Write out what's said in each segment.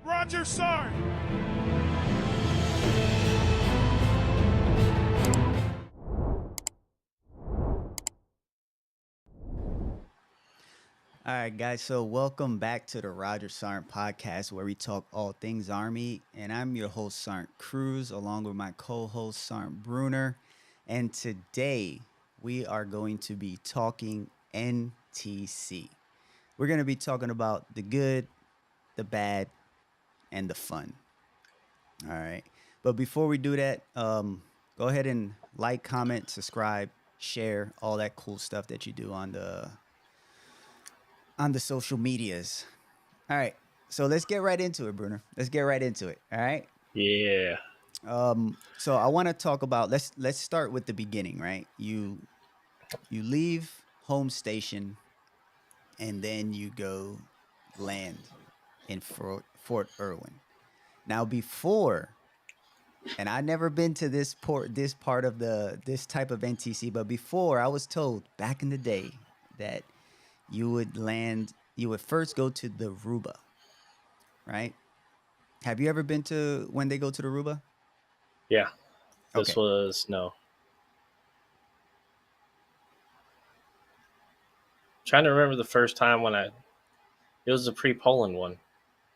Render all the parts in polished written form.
Roger, sir! All right, guys. So, welcome back to the Roger Sarnt podcast where we talk all things Army. And I'm your host, Sarnt Cruz, along with my co host, Sarnt Bruner. And today we are going to be talking NTC. We're going to be talking about the good, the bad, and the fun. All right. But before we do that, go ahead and like, comment, subscribe, share, all that cool stuff that you do on the social medias. All right. So let's get right into it, Bruner. Let's get right into it. All right. Yeah. So I want to talk about let's start with the beginning, right? You leave home station and then you go land in Fort Irwin. Now before, and I've never been to this part of this type of NTC, but before I was told back in the day that you would first go to the Ruba, right? Have you ever been to when they go to the Ruba? Yeah. This Okay. was no. Trying to remember the first time when it was the pre-Poland one.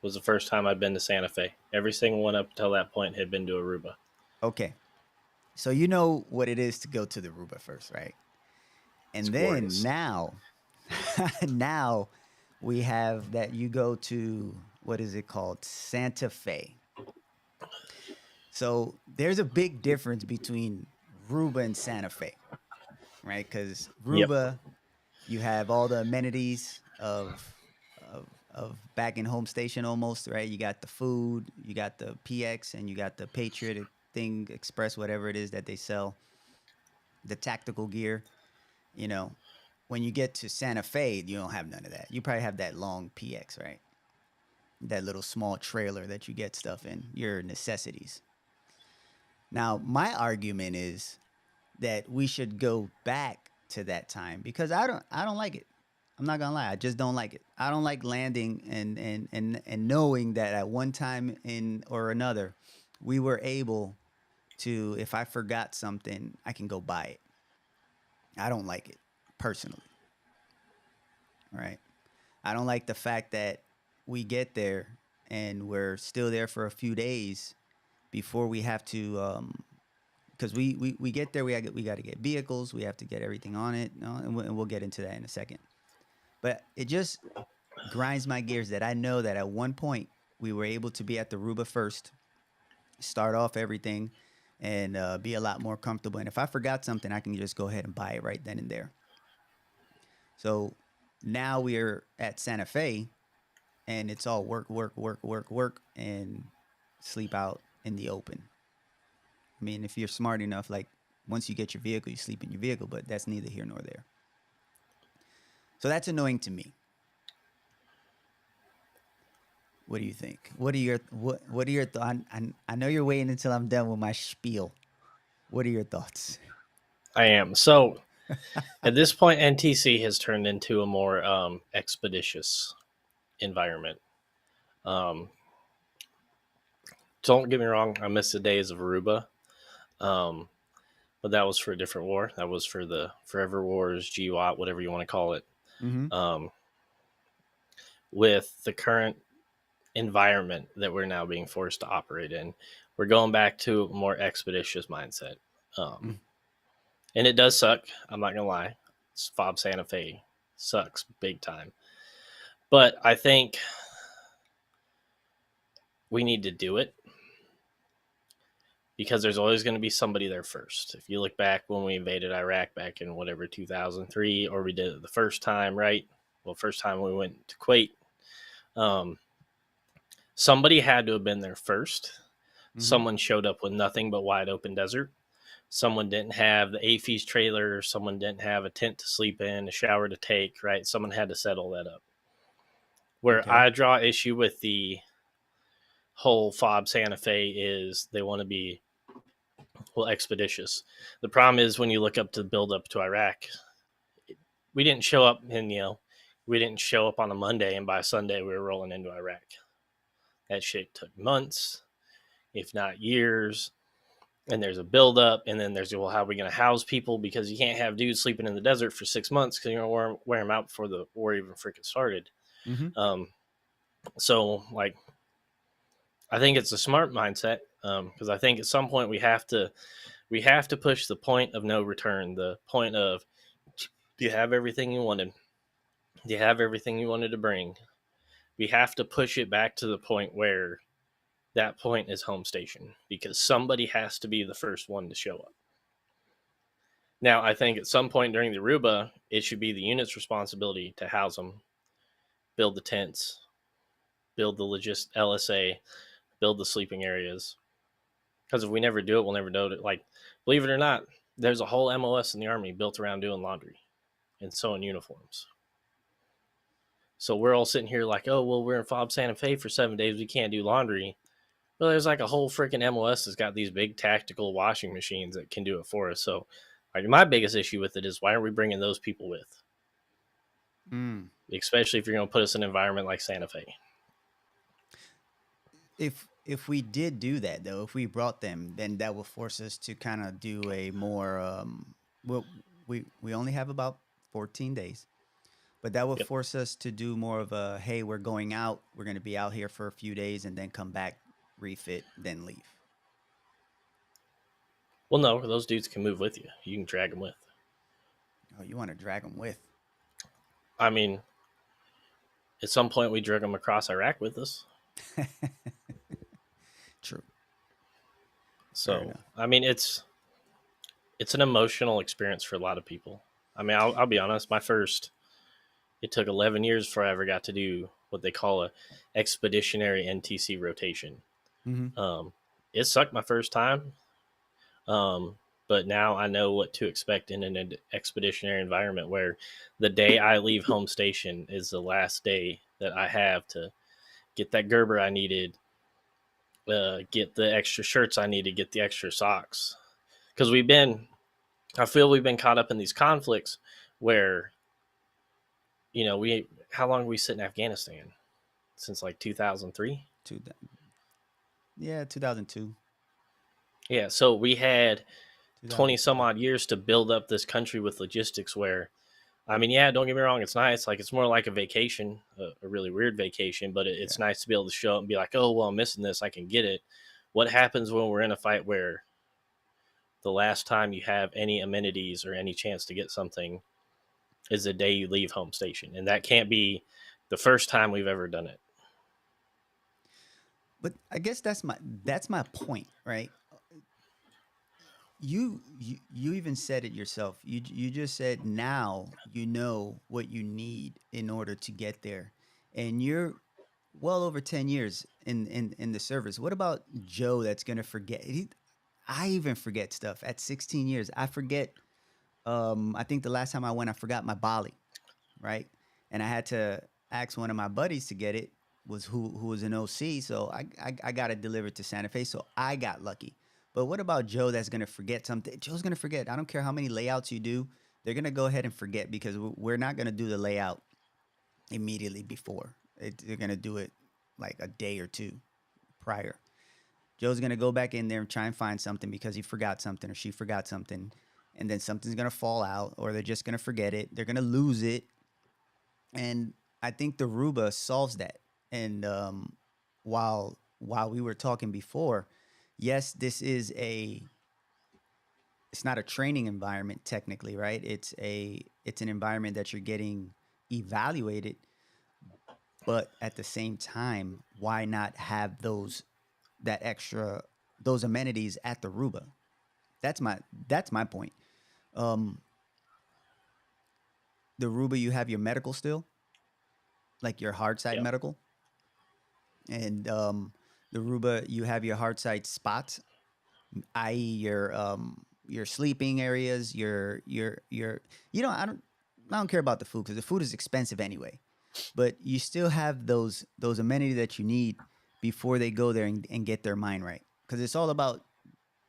Was the first time I'd been to Santa Fe. Every single one up until that point had been to Aruba. Okay. So you know what it is to go to the Ruba first, right? It's And then glorious. now we have that you go to what is it called? Santa Fe. So there's a big difference between Ruba and Santa Fe, right? Because Yep. Ruba, you have all the amenities of back in home station almost, right? You got the food, you got the PX, and you got the Patriot thing, Express, whatever it is that they sell, the tactical gear. You know, when you get to Santa Fe, you don't have none of that. You probably have that long PX, right? That little small trailer that you get stuff in, your necessities. Now, my argument is that we should go back to that time because I don't like it. I'm not gonna lie, I just don't like it. I don't like landing and knowing that at one time in or another, we were able to, if I forgot something, I can go buy it. I don't like it personally. Right. I don't like the fact that we get there and we're still there for a few days before we have to because we get there, we got to get vehicles, we have to get everything on it, and we'll get into that in a second. But it just grinds my gears that I know that at one point we were able to be at the Ruba first, start off everything. and be a lot more comfortable. And if I forgot something, I can just go ahead and buy it right then and there. So now we are at Santa Fe, and it's all work, work, work, work, work, and sleep out in the open. I mean, if you're smart enough, like once you get your vehicle, you sleep in your vehicle, but that's neither here nor there. So that's annoying to me. What do you think? What are your thoughts? I know you're waiting until I'm done with my spiel. What are your thoughts? I am. So at this point, NTC has turned into a more expeditious environment. Um, don't get me wrong, I miss the days of Aruba, um, but that was for a different war. That was for the Forever Wars, GWOT, whatever you want to call it. Mm-hmm. Um, with the current environment that we're now being forced to operate in, we're going back to a more expeditious mindset. Um, and it does suck. I'm not gonna lie. Fob Santa Fe sucks big time. But I think we need to do it because there's always going to be somebody there first. If you look back when we invaded Iraq back in whatever 2003, or we did it the first time, right? Well, first time we went to Kuwait, um, somebody had to have been there 1st. Mm-hmm. Someone showed up with nothing but wide open desert. Someone didn't have the AFES trailer. Someone didn't have a tent to sleep in, a shower to take, right? Someone had to settle that up. Where Okay. I draw issue with the whole Fob Santa Fe is they want to be, well, expeditious. The problem is when you look up to the build up to Iraq, we didn't show up and, we didn't show up on a Monday and by Sunday we were rolling into Iraq. That shit took months, if not years. And there's a build up, and then there's, well, how are we going to house people? Because you can't have dudes sleeping in the desert for 6 months because you're going to wear them out before the war even freaking started. Mm-hmm. So, like, I think it's a smart mindset because I think at some point we have to push the point of no return, the point of, do you have everything you wanted? Do you have everything you wanted to bring? We have to push it back to the point where that point is home station because somebody has to be the first one to show up. Now, I think at some point during the Aruba, it should be the unit's responsibility to house them, build the tents, build the LSA, build the sleeping areas. Because if we never do it, we'll never know it. Like, believe it or not, there's a whole MOS in the Army built around doing laundry and sewing uniforms. So we're all sitting here like, oh, well, we're in Fob Santa Fe for 7 days. We can't do laundry. Well, there's like a whole freaking MOS that's got these big tactical washing machines that can do it for us. So, like, my biggest issue with it is why aren't we bringing those people with? Especially if you're going to put us in an environment like Santa Fe. If we did do that though, if we brought them, then that will force us to kind of do a more well, we only have about 14 days, but that would force us to do more of a, hey, we're going out, we're going to be out here for a few days and then come back, refit, then leave. Well, no, those dudes can move with you. You can drag them with. Oh, you want to drag them with? I mean, at some point we drug them across Iraq with us. True. So, I mean, it's an emotional experience for a lot of people. I mean, I'll be honest. It took 11 years before I ever got to do what they call a expeditionary NTC rotation. Mm-hmm. It sucked my first time, but now I know what to expect in an expeditionary environment where the day I leave home station is the last day that I have to get that Gerber I needed, get the extra shirts I needed, get the extra socks. Because I feel we've been caught up in these conflicts where, how long we sit in Afghanistan? Since like 2003? Yeah, 2002. Yeah, so we had 20 some odd years to build up this country with logistics where, I mean, yeah, don't get me wrong, it's nice. Like, it's more like a vacation, a really weird vacation, but it's nice to be able to show up and be like, oh, well, I'm missing this, I can get it. What happens when we're in a fight where the last time you have any amenities or any chance to get something is the day you leave home station? And that can't be the first time we've ever done it. But I guess that's my point, right? you even said it yourself. You just said now you know what you need in order to get there, and you're well over 10 years in the service. What about Joe? That's gonna forget. I even forget stuff at 16 years. I forget. I think the last time I went, I forgot my Bali, right? And I had to ask one of my buddies to get it. Was who was an OC, so I got it delivered to Santa Fe, so I got lucky. But what about Joe that's gonna forget something? Joe's gonna forget. I don't care how many layouts you do, they're gonna go ahead and forget because we're not gonna do the layout immediately before. They're gonna do it like a day or two prior. Joe's gonna go back in there and try and find something because he forgot something or she forgot something, and then something's gonna fall out, or they're just gonna forget it. They're gonna lose it, and I think the Ruba solves that. And while we were talking before, yes, this is a it's not a training environment technically, right? It's an environment that you're getting evaluated, but at the same time, why not have that extra those amenities at the Ruba? That's my point. Um, the Ruba, you have your medical still, like your hard side Yep. medical, and the Ruba, you have your hard side spots, i.e. your sleeping areas, your I don't care about the food because the food is expensive anyway. But you still have those amenities that you need before they go there and get their mind right. Because it's all about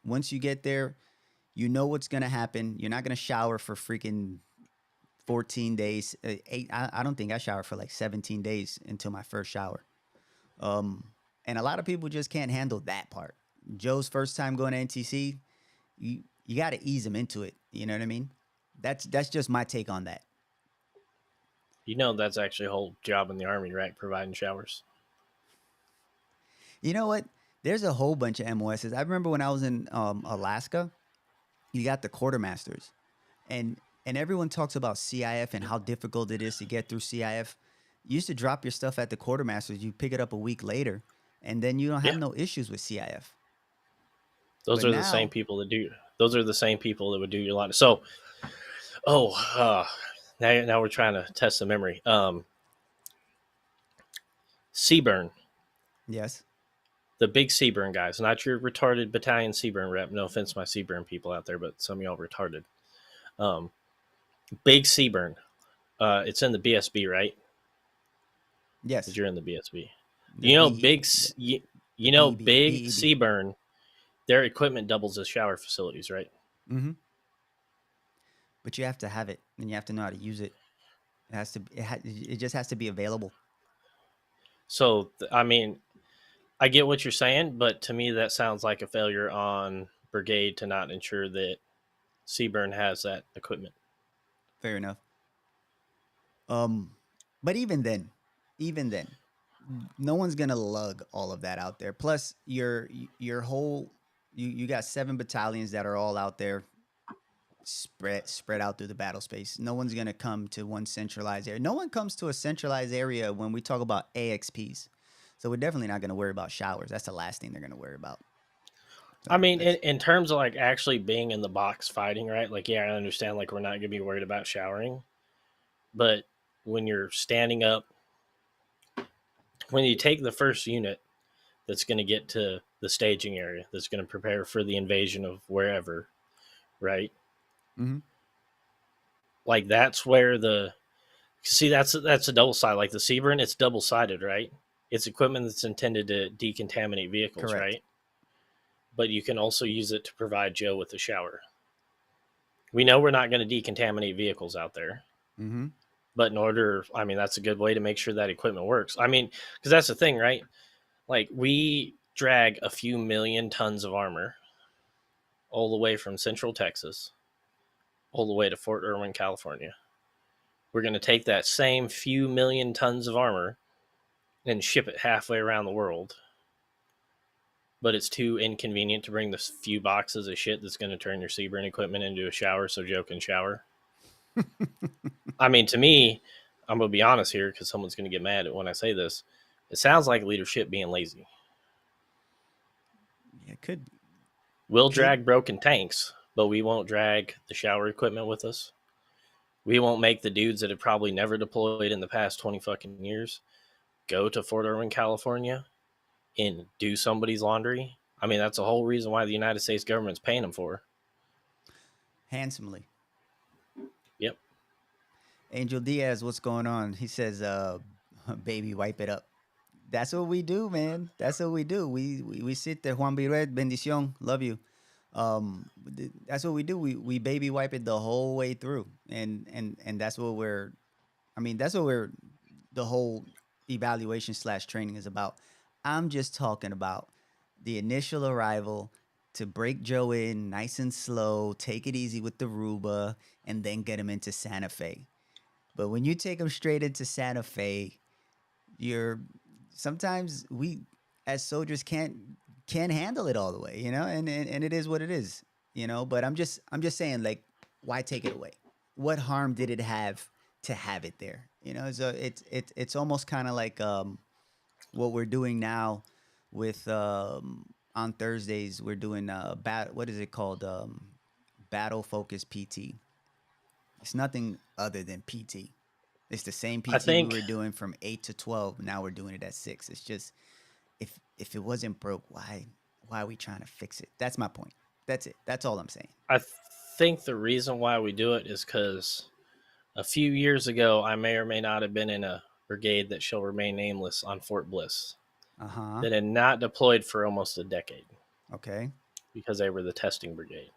once you get there, you know what's gonna happen. You're not gonna shower for freaking 14 days. Eight. I don't think I showered for like 17 days until my first shower. Um, and a lot of people just can't handle that part. Joe's first time going to NTC, you got to ease him into it. You know what I mean? That's just my take on that. You know that's actually a whole job in the Army, right? Providing showers. You know what? There's a whole bunch of MOSs. I remember when I was in Alaska, you got the quartermasters, and everyone talks about CIF and how difficult it is to get through CIF. You used to drop your stuff at the quartermasters. You pick it up a week later, and then you don't have Yeah, no issues with CIF. those But are the same now, people that do. Those are the same people that would do your line. So, oh, now we're trying to test the memory. Seaburn, yes, the big Seaburn guys, not your retarded battalion Seaburn rep. No offense, to my Seaburn people out there, but some of y'all retarded. Um, Big Seaburn. It's in the BSB, right? Because yes, you're in the BSB. the You know, the you know, BEB, Big BEB. Seaburn. Their equipment doubles as shower facilities, right? Hmm. But you have to have it, and you have to know how to use it. It just has to be available. So, I mean, I get what you're saying, but to me, that sounds like a failure on Brigade to not ensure that Seaburn has that equipment. Fair enough. Um, but even then, no one's gonna lug all of that out there. Plus, your whole you got 7 battalions that are all out there spread out through the battle space. No one's gonna come to one centralized area. No one comes to a centralized area when we talk about AXPs. So we're definitely not gonna worry about showers. That's the last thing they're gonna worry about. I So mean, that's in terms of like actually being in the box fighting, right? Like, yeah, I understand, like, we're not going to be worried about showering, but when you're standing up, when you take the first unit that's going to get to the staging area, that's going to prepare for the invasion of wherever, right? hmm Like, that's where the see that's a double side. Like the Seaburn, it's double sided, right? It's equipment that's intended to decontaminate vehicles, correct. right? But you can also use it to provide Joe with a shower. We know we're not going to decontaminate vehicles out there, hmm but in order, I mean, that's a good way to make sure that equipment works. I mean, because that's the thing, right? Like, we drag a few million tons of armor all the way from Central Texas, all the way to Fort Irwin, California. We're going to take that same few million tons of armor and ship it halfway around the world, but it's too inconvenient to bring the few boxes of shit that's going to turn your Seaburn equipment into a shower so Joe can shower. I mean, to me, I'm going to be honest here because someone's going to get mad at when I say this. It sounds like leadership being lazy. Yeah, could We'll could drag broken tanks, but we won't drag the shower equipment with us. We won't make the dudes that have probably never deployed in the past 20 fucking years go to Fort Irwin, California and do somebody's laundry. I mean, that's the whole reason why the United States government's paying them for. Handsomely. Yep. Angel Diaz, what's going on? He says, baby, wipe it up. That's what we do, man. That's what we do. We sit there. Juan Biret, bendición, love you. That's what we do. We baby wipe it the whole way through, and that's what we're. I mean, that's what we're. The whole evaluation / training is about. I'm just talking about the initial arrival to break Joe in nice and slow, take it easy with the Ruba, and then get him into Santa Fe. But when you take him straight into Santa Fe, you're sometimes we as soldiers can't handle it all the way, and it is what it is, but I'm just saying, like, why take it away? What harm did it have to have it there? So it's almost kind of like what we're doing now with on Thursdays we're doing what is it called, battle focus PT. It's nothing other than PT. It's the same PT we were doing from 8 to 12. Now we're doing it at 6. It's just, if it wasn't broke, why are we trying to fix it? That's my point. That's it. That's all I'm saying. I think the reason why we do it is because a few years ago, I may or may not have been in a brigade that shall remain nameless on Fort Bliss that had not deployed for almost a decade. Okay. Because they were the testing brigade.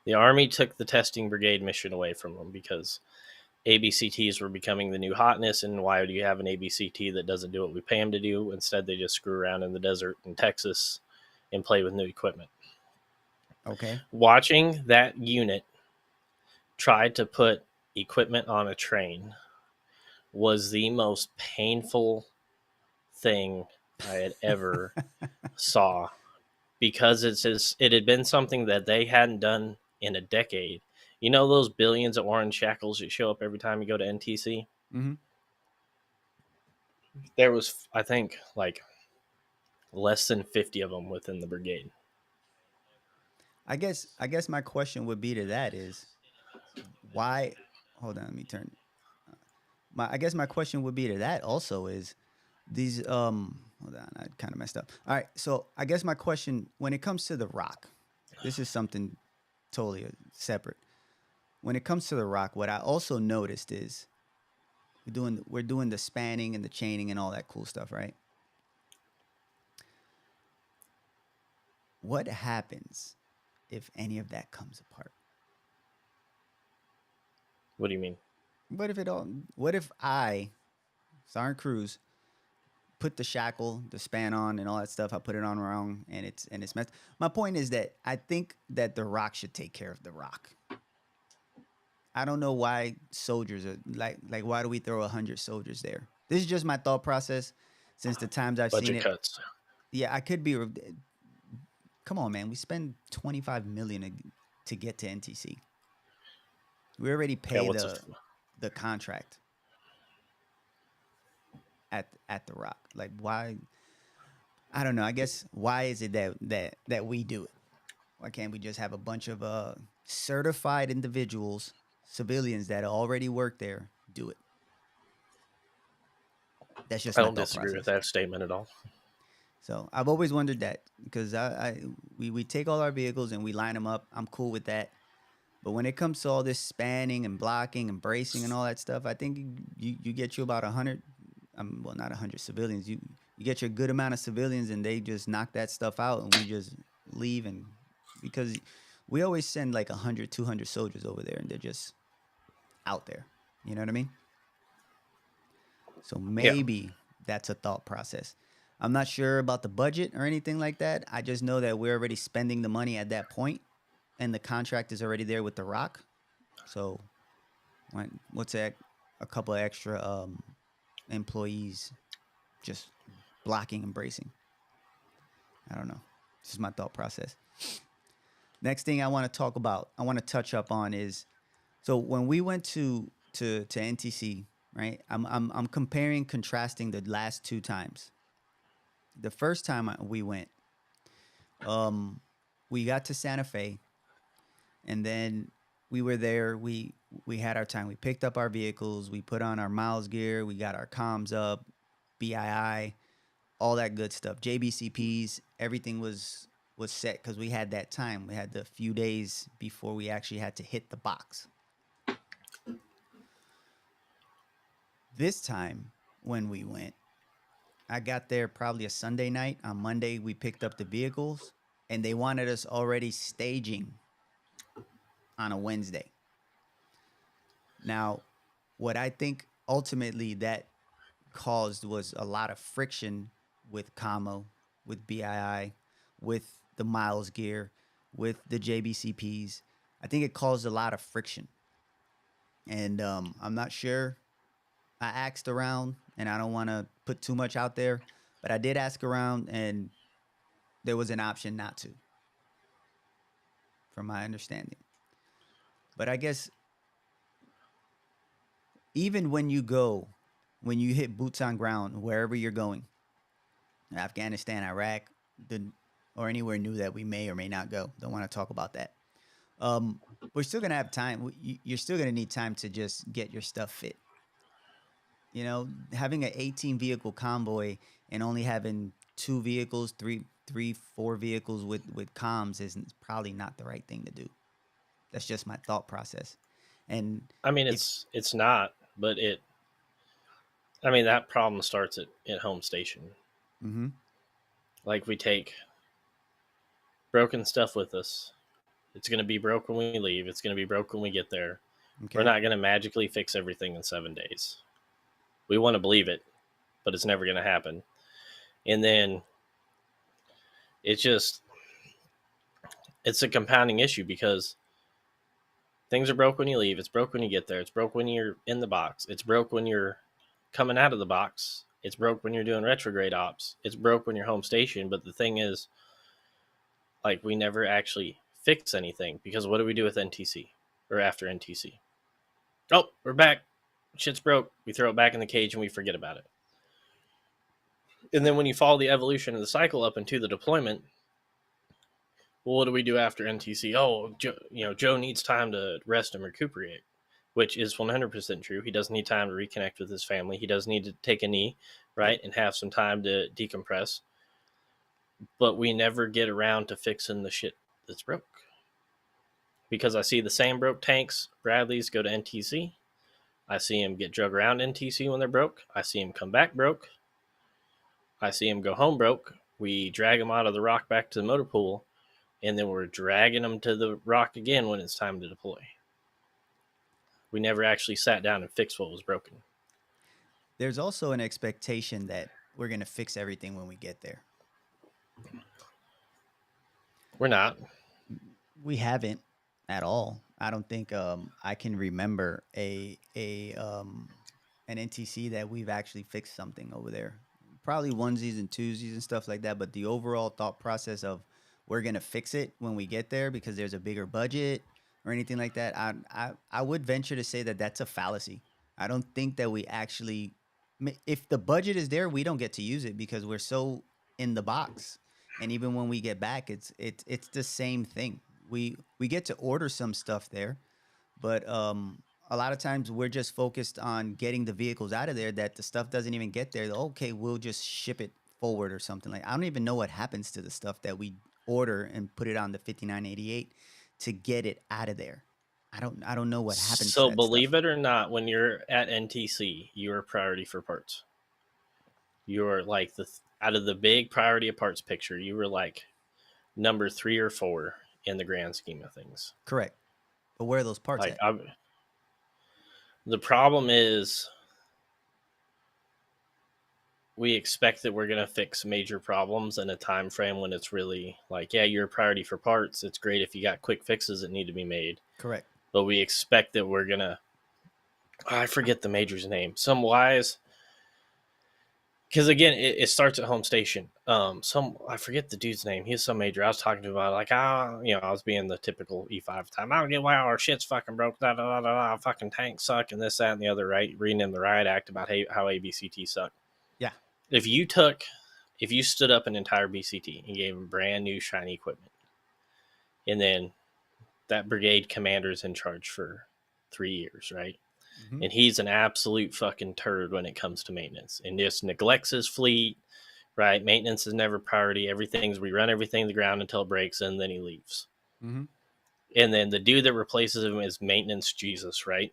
The Army took the testing brigade mission away from them because ABCTs were becoming the new hotness, and why do you have an ABCT that doesn't do what we pay them to do? Instead, they just screw around in the desert in Texas and play with new equipment. Okay. Watching that unit try to put equipment on a train was the most painful thing I had ever saw, because it had been something that they hadn't done in a decade. You know those billions of orange shackles that show up every time you go to NTC? Mm-hmm. There was, I think, like less than 50 of them within the brigade. I guess my question would be to that is, why? Hold on, let me turn. I guess my question would be to that also is these. Hold on, I kind of messed up. All right, so I guess my question, when it comes to the Rock, this is something totally separate. When it comes to the Rock, what I also noticed is we're doing the spanning and the chaining and all that cool stuff, right? What happens if any of that comes apart? What do you mean? What if I, Sergeant Cruz, put the shackle, the span on, and all that stuff? I put it on wrong, and it's messed. My point is that I think that the Rock should take care of the Rock. I don't know why soldiers are like why do we throw 100 soldiers there? This is just my thought process since the times I've seen it. Budget cuts. Yeah, I could be. Come on, man. We spend $25 million to get to NTC. We already pay the contract at the Rock. Like, why? I don't know. I guess why is it that we do it? Why can't we just have a bunch of certified individuals, civilians that already work there, do it? That's just I my don't thought disagree process with that statement at all. So I've always wondered that, because we take all our vehicles and we line them up. I'm cool with that. But when it comes to all this spanning and blocking and bracing and all that stuff, I think you get you about 100, well, not 100 civilians. You get your good amount of civilians, and they just knock that stuff out, and we just leave. And because we always send like 100, 200 soldiers over there, and they're just out there. You know what I mean? So maybe that's a thought process. I'm not sure about the budget or anything like that. I just know that we're already spending the money at that point, and the contract is already there with the Rock. So, what's that? A couple of extra employees just blocking and bracing. I don't know. This is my thought process. Next thing I want to touch up on is, so when we went to NTC, right? I'm comparing, contrasting the last two times. The first time we went, we got to Santa Fe, And then we were there. We had our time. We picked up our vehicles. We put on our miles gear. We got our comms up, BII, all that good stuff. JBCPs, everything was set because we had that time. We had the few days before we actually had to hit the box. This time when we went, I got there probably a Sunday night. On Monday, we picked up the vehicles, and they wanted us already staging on a Wednesday. Now, what I think ultimately that caused was a lot of friction with Camo, with BII, with the Miles gear, with the JBCPs. I think it caused a lot of friction. And I'm not sure. I asked around, and I don't want to put too much out there, but I did ask around, and there was an option not to, from my understanding. But I guess even when you hit boots on ground, wherever you're going, Afghanistan, Iraq, or anywhere new that we may or may not go. Don't want to talk about that. We're still gonna have time. You're still gonna need time to just get your stuff fit. You know, having an 18 vehicle convoy and only having two vehicles, four vehicles with comms is probably not the right thing to do. That's just my thought process. And I mean, if it's not, but I mean, that problem starts at home station. mm-hmm, Like, we take broken stuff with us. It's going to be broke when we leave. It's going to be broke when we get there. okay, We're not going to magically fix everything in 7 days. We want to believe it, but it's never going to happen. And then it's a compounding issue because things are broke when you leave. It's broke when you get there. It's broke when you're in the box. It's broke when you're coming out of the box. It's broke when you're doing retrograde ops. It's broke when you're home station. But the thing is, like, we never actually fix anything because what do we do with NTC or after NTC? Oh, we're back. Shit's broke. We throw it back in the cage and we forget about it. And then when you follow the evolution of the cycle up into the deployment, well, what do we do after NTC? Oh, Joe needs time to rest and recuperate, which is 100% true. He does need time to reconnect with his family. He does need to take a knee, right, and have some time to decompress. But we never get around to fixing the shit that's broke. Because I see the same broke tanks, Bradleys, go to NTC. I see them get drug around NTC when they're broke. I see them come back broke. I see them go home broke. We drag them out of the rock back to the motor pool, and then we're dragging them to the rock again when it's time to deploy. We never actually sat down and fixed what was broken. there's also an expectation that we're gonna fix everything when we get there. We're not. We haven't at all. I don't think I can remember an NTC that we've actually fixed something over there. Probably onesies and twosies and stuff like that. But the overall thought process of we're gonna fix it when we get there because there's a bigger budget or anything like that, I would venture to say that that's a fallacy. I don't think that we actually, if the budget is there, we don't get to use it because we're so in the box. And even when we get back, it's the same thing. We get to order some stuff there, but a lot of times we're just focused on getting the vehicles out of there that the stuff doesn't even get there. Okay, we'll just ship it forward or something. Like, I don't even know what happens to the stuff that we order and put it on the 5988 to get it out of there. I don't know what happens to So that believe stuff. it or not, when you're at NTC, you're a priority for parts. You're like out of the big priority of parts picture, you were like number 3 or 4 in the grand scheme of things. Correct. But where are those parts Like, at? the problem is we expect that we're going to fix major problems in a time frame when it's really like, yeah, you're a priority for parts. It's great if you got quick fixes that need to be made, Correct. but we expect that we're going to, I forget the major's name, some wise, because again, it starts at home station. I forget the dude's name. He's some major. I was talking to him about, like, I was being the typical E5 time. I don't get why our shit's fucking broke. Da, da, da, da, fucking tanks suck, and this, that, and the other. Right, reading in the riot act about how ABCT suck. Yeah. If you stood up an entire BCT and gave them brand new shiny equipment, and then that brigade commander's in charge for 3 years, right? Mm-hmm. And he's an absolute fucking turd when it comes to maintenance and just neglects his fleet, right? Maintenance is never priority. We run everything to the ground until it breaks, and then he leaves. Mm-hmm. And then the dude that replaces him is maintenance Jesus, right?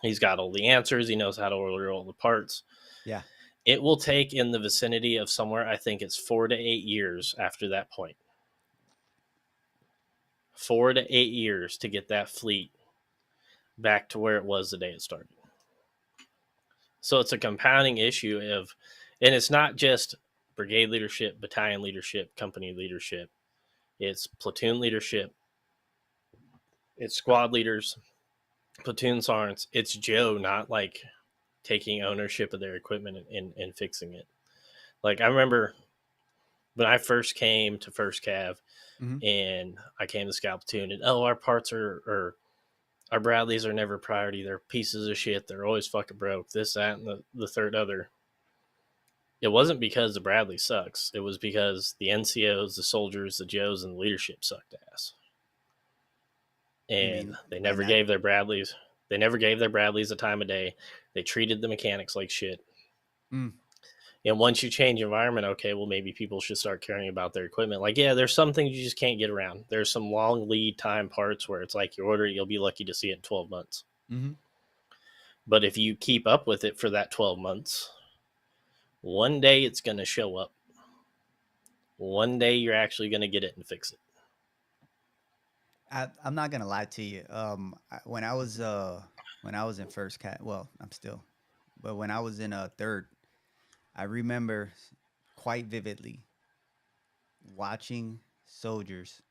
He's got all the answers. He knows how to order all the parts. Yeah. It will take in the vicinity of somewhere, I think it's 4 to 8 years after that point. 4 to 8 years to get that fleet back to where it was the day it started. So it's a compounding issue of, and it's not just brigade leadership, battalion leadership, company leadership. It's platoon leadership. It's squad leaders, platoon sergeants. It's Joe not like taking ownership of their equipment and fixing it. Like I remember when I first came to First Cav, Mm-hmm. and I came to Scout Platoon, and our parts or our Bradleys are never priority. They're pieces of shit. They're always fucking broke. This, that, and the third other. It wasn't because the Bradley sucks. It was because the NCOs, the soldiers, the Joes, and the leadership sucked ass. And they never gave their Bradleys. They never gave their Bradleys a time of day. They treated the mechanics like shit. Mm. And once you change environment, okay, well, maybe people should start caring about their equipment. Like, yeah, there's some things you just can't get around. There's some long lead time parts where it's like you order, you'll be lucky to see it in 12 months. Mm-hmm. But if you keep up with it for that 12 months, one day it's going to show up. One day you're actually going to get it and fix it. I'm not gonna lie to you. When I was in First Cat, well, I'm still, but when I was in third, I remember quite vividly watching soldiers,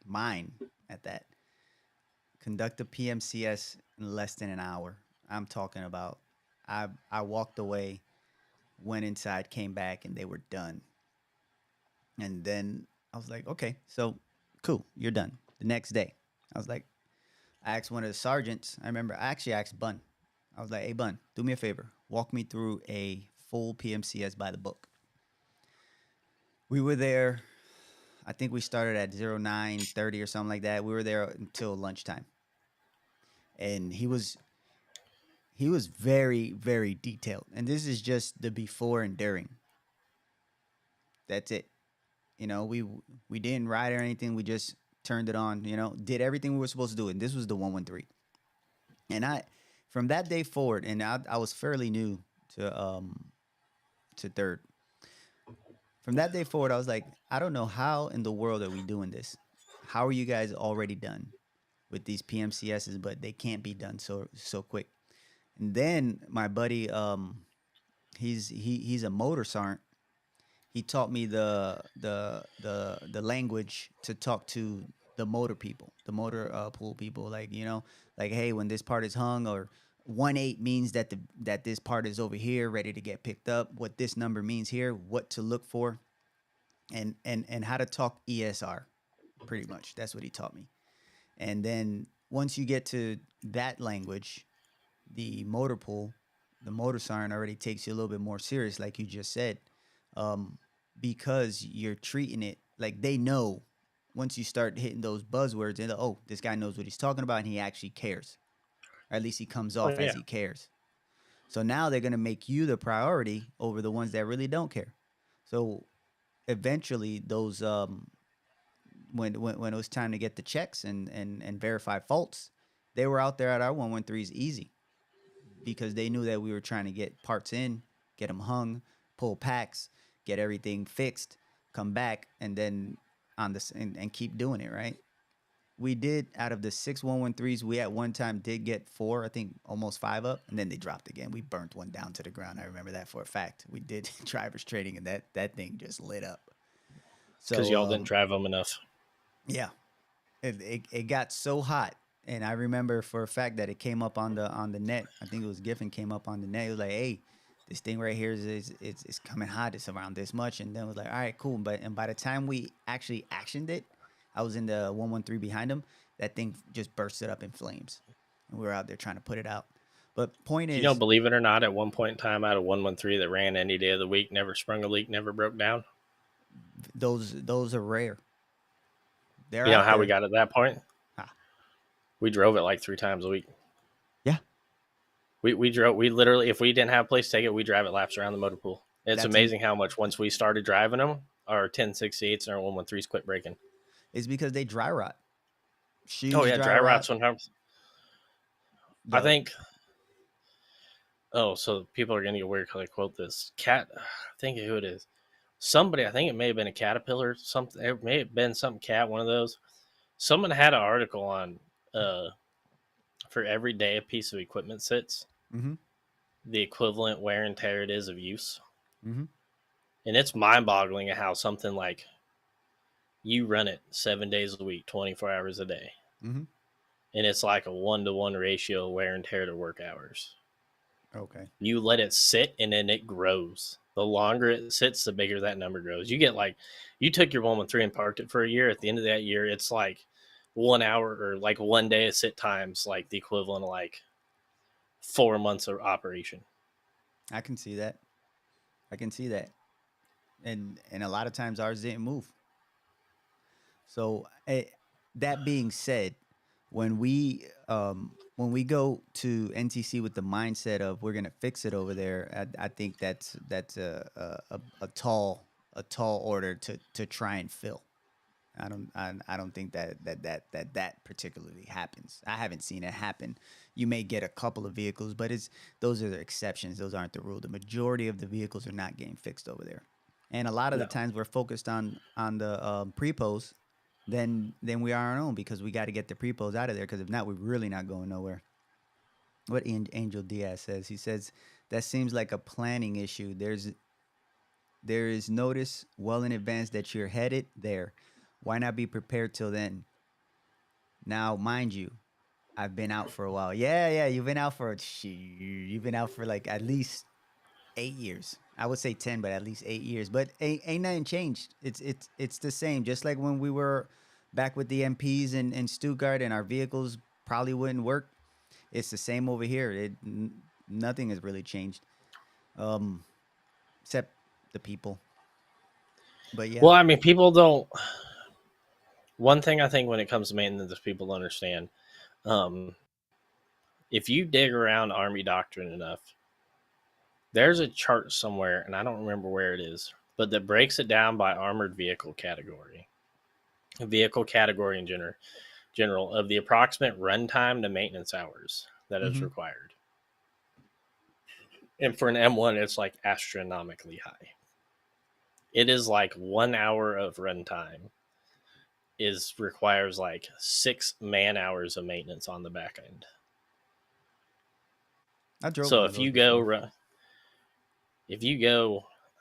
mine at that, conduct a PMCS in less than an hour. I'm talking about. I walked away, went inside, came back, and they were done. And then I was like, okay, so cool, you're done. The next day, I was like, I asked one of the sergeants. I remember I actually asked Bun. I was like, hey, Bun, do me a favor. Walk me through a full PMCS by the book. We were there. I think we started at 09:30 or something like that. We were there until lunchtime. And he was very, very detailed. And this is just the before and during. That's it. You know, we didn't ride or anything. We just turned it on, you know, did everything we were supposed to do. And this was the 113. And from that day forward, and I was fairly new to third. From that day forward, I was like, I don't know how in the world are we doing this? How are you guys already done with these PMCSs, but they can't be done so quick? And then my buddy, he's a motor sergeant. He taught me the language to talk to the motor people, the motor pool people. Like, you know, like, hey, when this part is hung, or 1-8 means that this part is over here, ready to get picked up. What this number means here, what to look for, and how to talk ESR. Pretty much, that's what he taught me. And then once you get to that language, the motor pool, the motor sergeant already takes you a little bit more serious, like you just said. Because you're treating it like they know. Once you start hitting those buzzwords, and oh, this guy knows what he's talking about, and he actually cares, or at least he comes off as he cares. So now they're gonna make you the priority over the ones that really don't care. So eventually, those when it was time to get the checks and verify faults, they were out there at our 113s easy, because they knew that we were trying to get parts in, get them hung, pull packs, get everything fixed, come back, and then on this and keep doing it, right? We did, out of the 6 113s, we at one time did get 4, I think almost 5 up, and then they dropped again. We burnt one down to the ground. I remember that for a fact. We did drivers training, and that thing just lit up. Because y'all didn't drive them enough. Yeah. It got so hot. And I remember for a fact that it came up on the net. I think it was Giffen came up on the net. It was like, hey, this thing right here is coming hot. It's around this much. And then it was like, all right, cool. And by the time we actually actioned it, I was in the 113 behind him. That thing just bursted up in flames. And we were out there trying to put it out. But point is, you know, believe it or not, at one point in time, out of 113 that ran any day of the week, never sprung a leak, never broke down. Those are rare. You know how we got at that point? We drove it like 3 times a week. Yeah. We drove. We literally, if we didn't have a place to take it, we drive it laps around the motor pool. It's amazing how much once we started driving them, our 1068s and our 113s quit breaking. It's because they dry rot. Shoes Oh yeah, dry rot rot. sometimes. I think. Oh, so people are gonna get weird because I quote this cat. I think who it is. Somebody. I think it may have been a Caterpillar. Something. It may have been some cat. One of those. Someone had an article on. For every day a piece of equipment sits, Mm-hmm. the equivalent wear and tear it is of use. Mm-hmm. And it's mind-boggling at how something like you run it 7 days a week, 24 hours a day, Mm-hmm. and it's like a 1-to-1 ratio of wear and tear to work hours. Okay. You let it sit, and then it grows. The longer it sits, the bigger that number grows. You get like, you took your 113 and parked it for a year. At the end of that year, it's like 1 hour or like 1 day of sit times, like the equivalent of like 4 months of operation. I can see that. And a lot of times ours didn't move. So that being said, when we go to NTC with the mindset of we're gonna fix it over there, I think that's a tall order to try and fill. I don't think that particularly happens. I haven't seen it happen. You may get a couple of vehicles, but those are the exceptions. Those aren't the rule. The majority of the vehicles are not getting fixed over there, and a lot of the No. times we're focused on the prepos than we are our own because we got to get the prepos out of there because if not, we're really not going nowhere. What Angel Diaz says, he says that seems like a planning issue. There is notice well in advance that you're headed there. Why not be prepared till then? Now, mind you, I've been out for a while. Yeah, you've been out for like at least 8 years. I would say 10, but at least 8 years. But ain't nothing changed. It's the same. Just like when we were back with the MPs in Stuttgart and our vehicles probably wouldn't work. It's the same over here. Nothing has really changed, except the people. But yeah. Well, I mean, people don't. One thing I think when it comes to maintenance, people don't understand. If you dig around Army doctrine enough, there's a chart somewhere, and I don't remember where it is, but that breaks it down by armored vehicle category. Vehicle category in general of the approximate runtime to maintenance hours that is required. And for an M1, it's like astronomically high. It is like 1 hour of runtime requires like 6 man hours of maintenance on the back end. I drove. So if you go,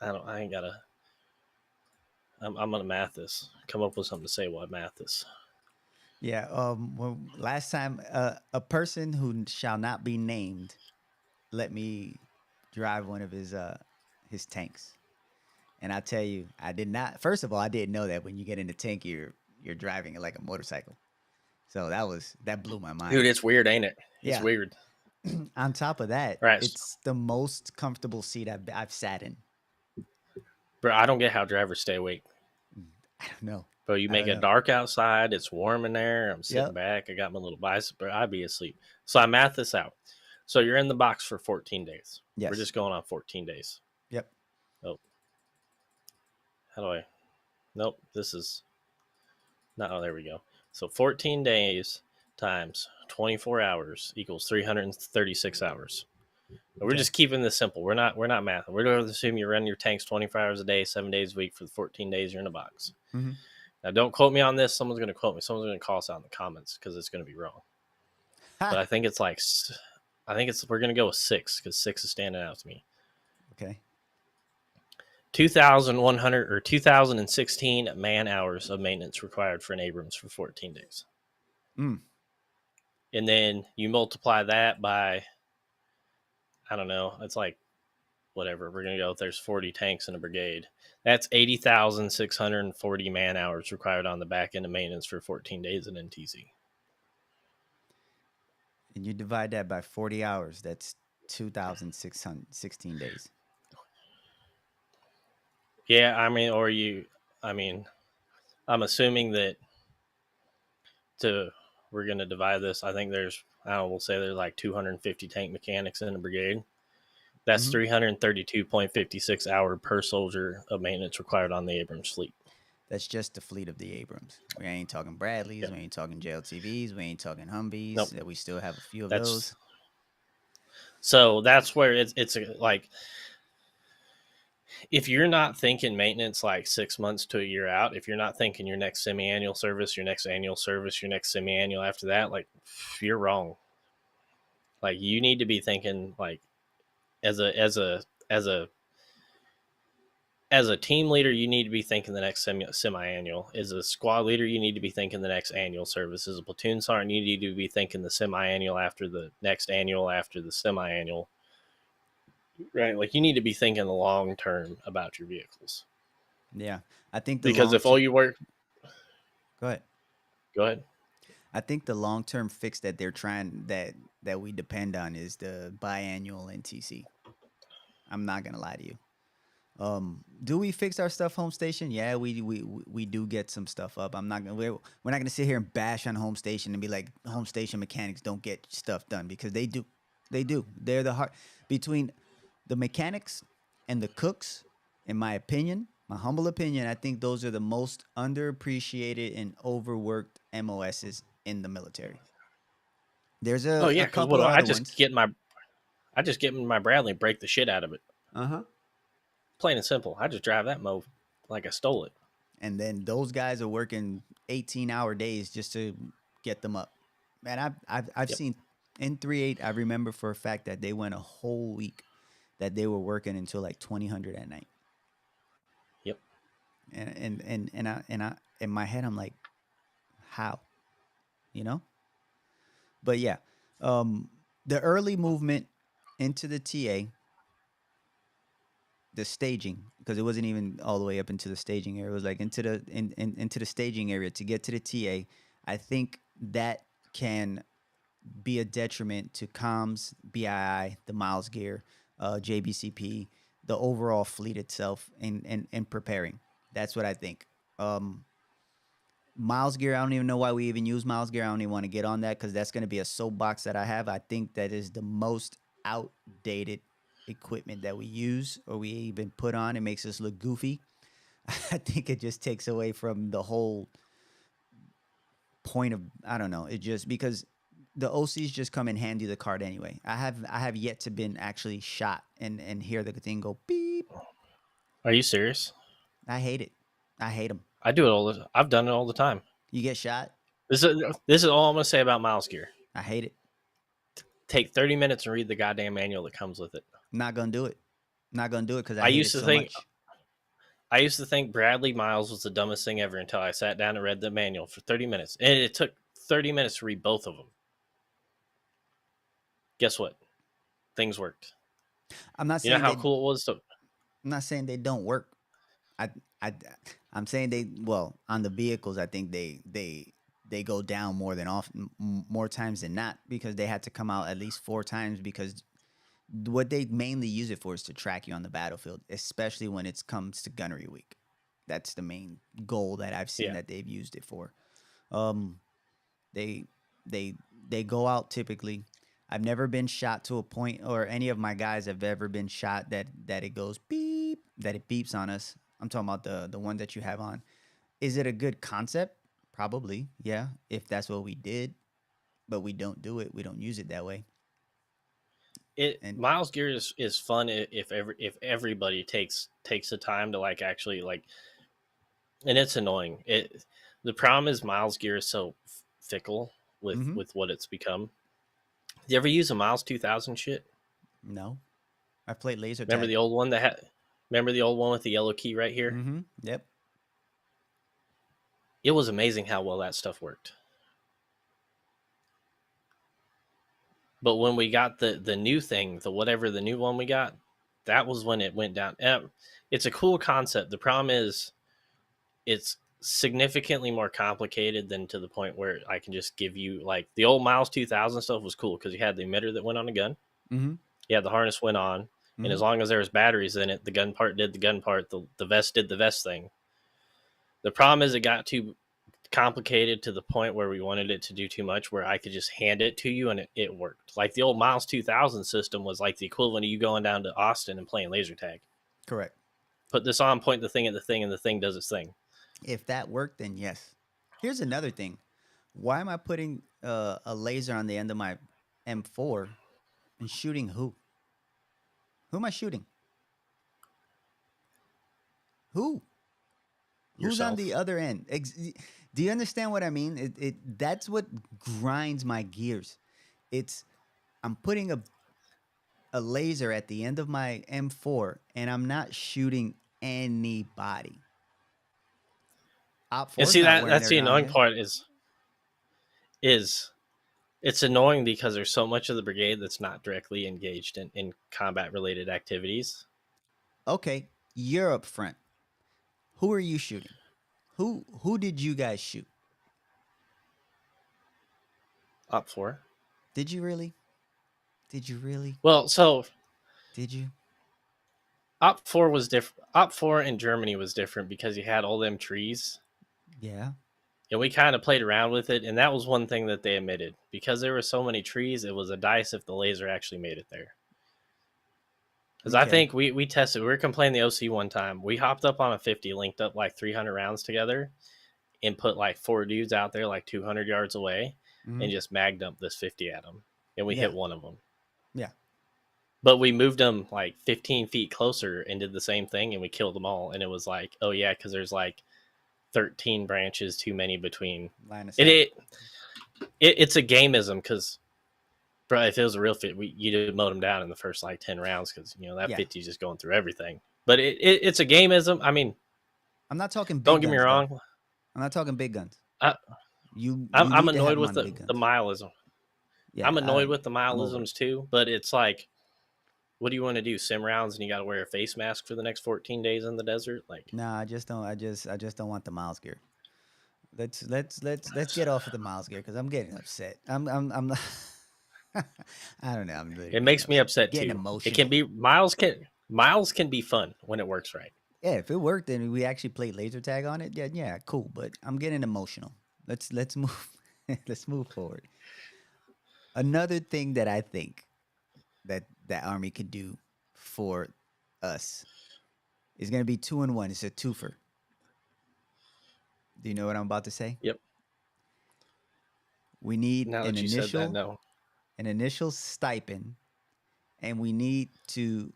I ain't gotta. I'm gonna math this. Come up with something to say while I math this. Yeah. Well, last time, a person who shall not be named let me drive one of his tanks, and I tell you, I did not. First of all, I didn't know that when you get in the tank, you're driving it like a motorcycle. So that blew my mind. Dude, it's weird, ain't it? It's Yeah. weird. On top of that, Right. it's the most comfortable seat I've sat in. Bro, I don't get how drivers stay awake. I don't know. Bro, you make it dark outside. It's warm in there. I'm sitting Yep. back. I got my little bicycle. Bro, I'd be asleep. So I math this out. So you're in the box for 14 days. Yes. We're just going on 14 days. Yep. Oh. How do I? Nope. This is not. Oh, there we go. So 14 days times 24 hours equals 336 hours. We're just keeping this simple. We're not mathing. We're going to assume you run your tanks 24 hours a day, 7 days a week for the 14 days you're in a box. Mm-hmm. Now, don't quote me on this. Someone's going to quote me. Someone's going to call us out in the comments because it's going to be wrong. But I think we're going to go with 6 because 6 is standing out to me. Okay. 2,100 or 2,016 man hours of maintenance required for an Abrams for 14 days. Mm. And then you multiply that by, I don't know, it's like, whatever. We're going to go if there's 40 tanks in a brigade. That's 80,640 man hours required on the back end of maintenance for 14 days in NTC. And you divide that by 40 hours. That's 2,616 days. Yeah, I'm assuming that we're gonna divide this. I think there's, I don't know, we'll say there's like 250 tank mechanics in a brigade. That's Mhm. 332.56 hour per soldier of maintenance required on the Abrams fleet. That's just the fleet of the Abrams. We ain't talking Bradleys. Yep. We ain't talking JLTVs. We ain't talking Nope. Humvees. We still have a few of That's those. so that's where it's like, if you're not thinking maintenance like 6 months to a year out, if you're not thinking your next semi-annual service, your next annual service, your next semi-annual after that, like, you're wrong. Like, you need to be thinking like, as a team leader, you need to be thinking the next semi-annual. As a squad leader, you need to be thinking the next annual service. As a platoon sergeant, you need to be thinking the semi-annual after the next annual after the semi-annual. Right? Like, you need to be thinking the long term about your vehicles. Yeah, I think the Because if all you work, go ahead. go ahead. I think the long term fix that they're trying that we depend on is the biannual NTC. I'm not gonna lie to you. Do we fix our stuff home station? Yeah, we do get some stuff up. We're not gonna sit here and bash on home station and be like home station mechanics don't get stuff done, because they do. They do. They're the heart between the mechanics and the cooks, in my opinion, my humble opinion. I think those are the most underappreciated and overworked MOSs in the military. There's Oh a yeah, because what couple do of I other just ones. get in my Bradley and break the shit out of it. Uh-huh. Plain and simple. I just drive that mo like I stole it. And then those guys are working 18-hour days just to get them up. Man, I've Yep. seen in 3.8. I remember for a fact that they went a whole week that they were working until like 2000 at night. Yep. And I in my head I'm like, how, you know? But yeah, the early movement into the TA, the staging, because it wasn't even all the way up into the staging area. It was like into into the staging area to get to the TA. I think that can be a detriment to comms, BII, the miles gear, JBCP, the overall fleet itself, in preparing. That's what I think. Miles gear, I don't even know why we even use miles gear. I don't even want to get on that because that's going to be a soapbox that I have. I think that is the most outdated equipment that we use or we even put on. It makes us look goofy. I think it just takes away from the whole point of, I don't know. It just, because the OCs just come and hand you the card anyway. I have yet to been actually shot and hear the thing go beep. Are you serious? I hate it. I hate them. I do it I've done it all the time. You get shot. This is all I'm gonna say about miles gear. I hate it. Take 30 minutes and read the goddamn manual that comes with it. Not gonna do it. Not gonna do it because I I hate used it to so think much. I used to think Bradley Miles was the dumbest thing ever until I sat down and read the manual for 30 minutes. And it took 30 minutes to read both of them. Guess what? Things worked. I'm not You know saying how they, cool it was to I'm not saying they don't work. I I I'm saying they, well, on the vehicles I think they go down more than often, more times than not, because they had to come out at least 4 times, because what they mainly use it for is to track you on the battlefield, especially when it comes to gunnery week. That's the main goal that I've seen yeah. that they've used it for. Um, they they they go out typically. I've never been shot to a point, or any of my guys have ever been shot that it goes beep, that it beeps on us. I'm talking about the one that you have on. Is it a good concept? Probably, yeah. If that's what we did, but we don't do it. We don't use it that way. It And Miles gear is fun if everybody takes the time to like actually like, and it's annoying. The problem is Miles gear is so fickle mm-hmm. with what it's become. You ever use a Miles 2000 shit? No, I played laser Remember tag. the old one that had? Remember the old one with the yellow key right here? Mm-hmm. Yep. It was amazing how well that stuff worked. But when we got the new thing, the new one we got, that was when it went down. It's a cool concept. The problem is it's significantly more complicated than to the point where I can just give you, like, the old Miles 2000 stuff was cool because you had the emitter that went on a gun. Mm-hmm. You had the harness went on. Mm-hmm. And as long as there was batteries in it, the gun part did the gun part. The vest did the vest thing. The problem is it got too complicated to the point where we wanted it to do too much, where I could just hand it to you and it worked. Like the old Miles 2000 system was like the equivalent of you going down to Austin and playing laser tag. Correct. Put this on, point the thing at the thing, and the thing does its thing. If that worked, then yes. Here's another thing. Why am I putting a laser on the end of my M4 and shooting who? Who am I shooting? Who? Who's on Yourself. the other end? Do you understand what I mean? That's what grinds my gears. It's I'm putting a laser at the end of my M4 and I'm not shooting anybody. Op And 4's see, not wearing that's their the annoying goggles. part is it's annoying because there's so much of the brigade that's not directly engaged in combat related activities. Okay, you're up front. Who are you shooting? Who did you guys shoot? Op 4. Did you really? Did you really? Well, so Did you? Op 4 was different. Op 4 in Germany was different because you had all them trees. Yeah. And we kind of played around with it, and that was one thing that they admitted. Because there were so many trees, it was a dice if the laser actually made it there. Because I Okay. think we tested, we were complaining the OC one time. We hopped up on a 50, linked up like 300 rounds together, and put like 4 dudes out there like 200 yards away, Mhm. and just mag dumped this 50 at them. And we Yeah. hit one of them. Yeah. But we moved them like 15 feet closer and did the same thing, and we killed them all. And it was like, oh yeah, because there's like 13 branches too many between. Line of sight. It's a gameism because, bro, if it was a real fit, you'd have mowed them down in the first like 10 rounds because that Yeah. 50 is just going through everything. But it's a gameism. I mean, I'm not talking big don't get me guns, though. wrong. I'm not talking big guns. I, You I'm need to have annoyed them with on the big guns. mileism. Yeah, I'm annoyed with the I'm over mileisms too, but it's like, what do you want to do? Sim rounds and you got to wear a face mask for the next 14 days in the desert? Like, Nah, I just don't. I just don't want the Miles gear. Let's get off of the Miles gear because I'm getting upset. I'm I don't know. I'm really it makes me upset getting too. emotional. It can be Miles can be fun when it works right. Yeah, if it worked and we actually played laser tag on it, yeah, cool. But I'm getting emotional. Let's move let's move forward. Another thing that I think that Army could do for us is going to be 2-in-1. It's a twofer. Do you know what I'm about to say? Yep. We need Now that you said that, no. an initial stipend, and we need to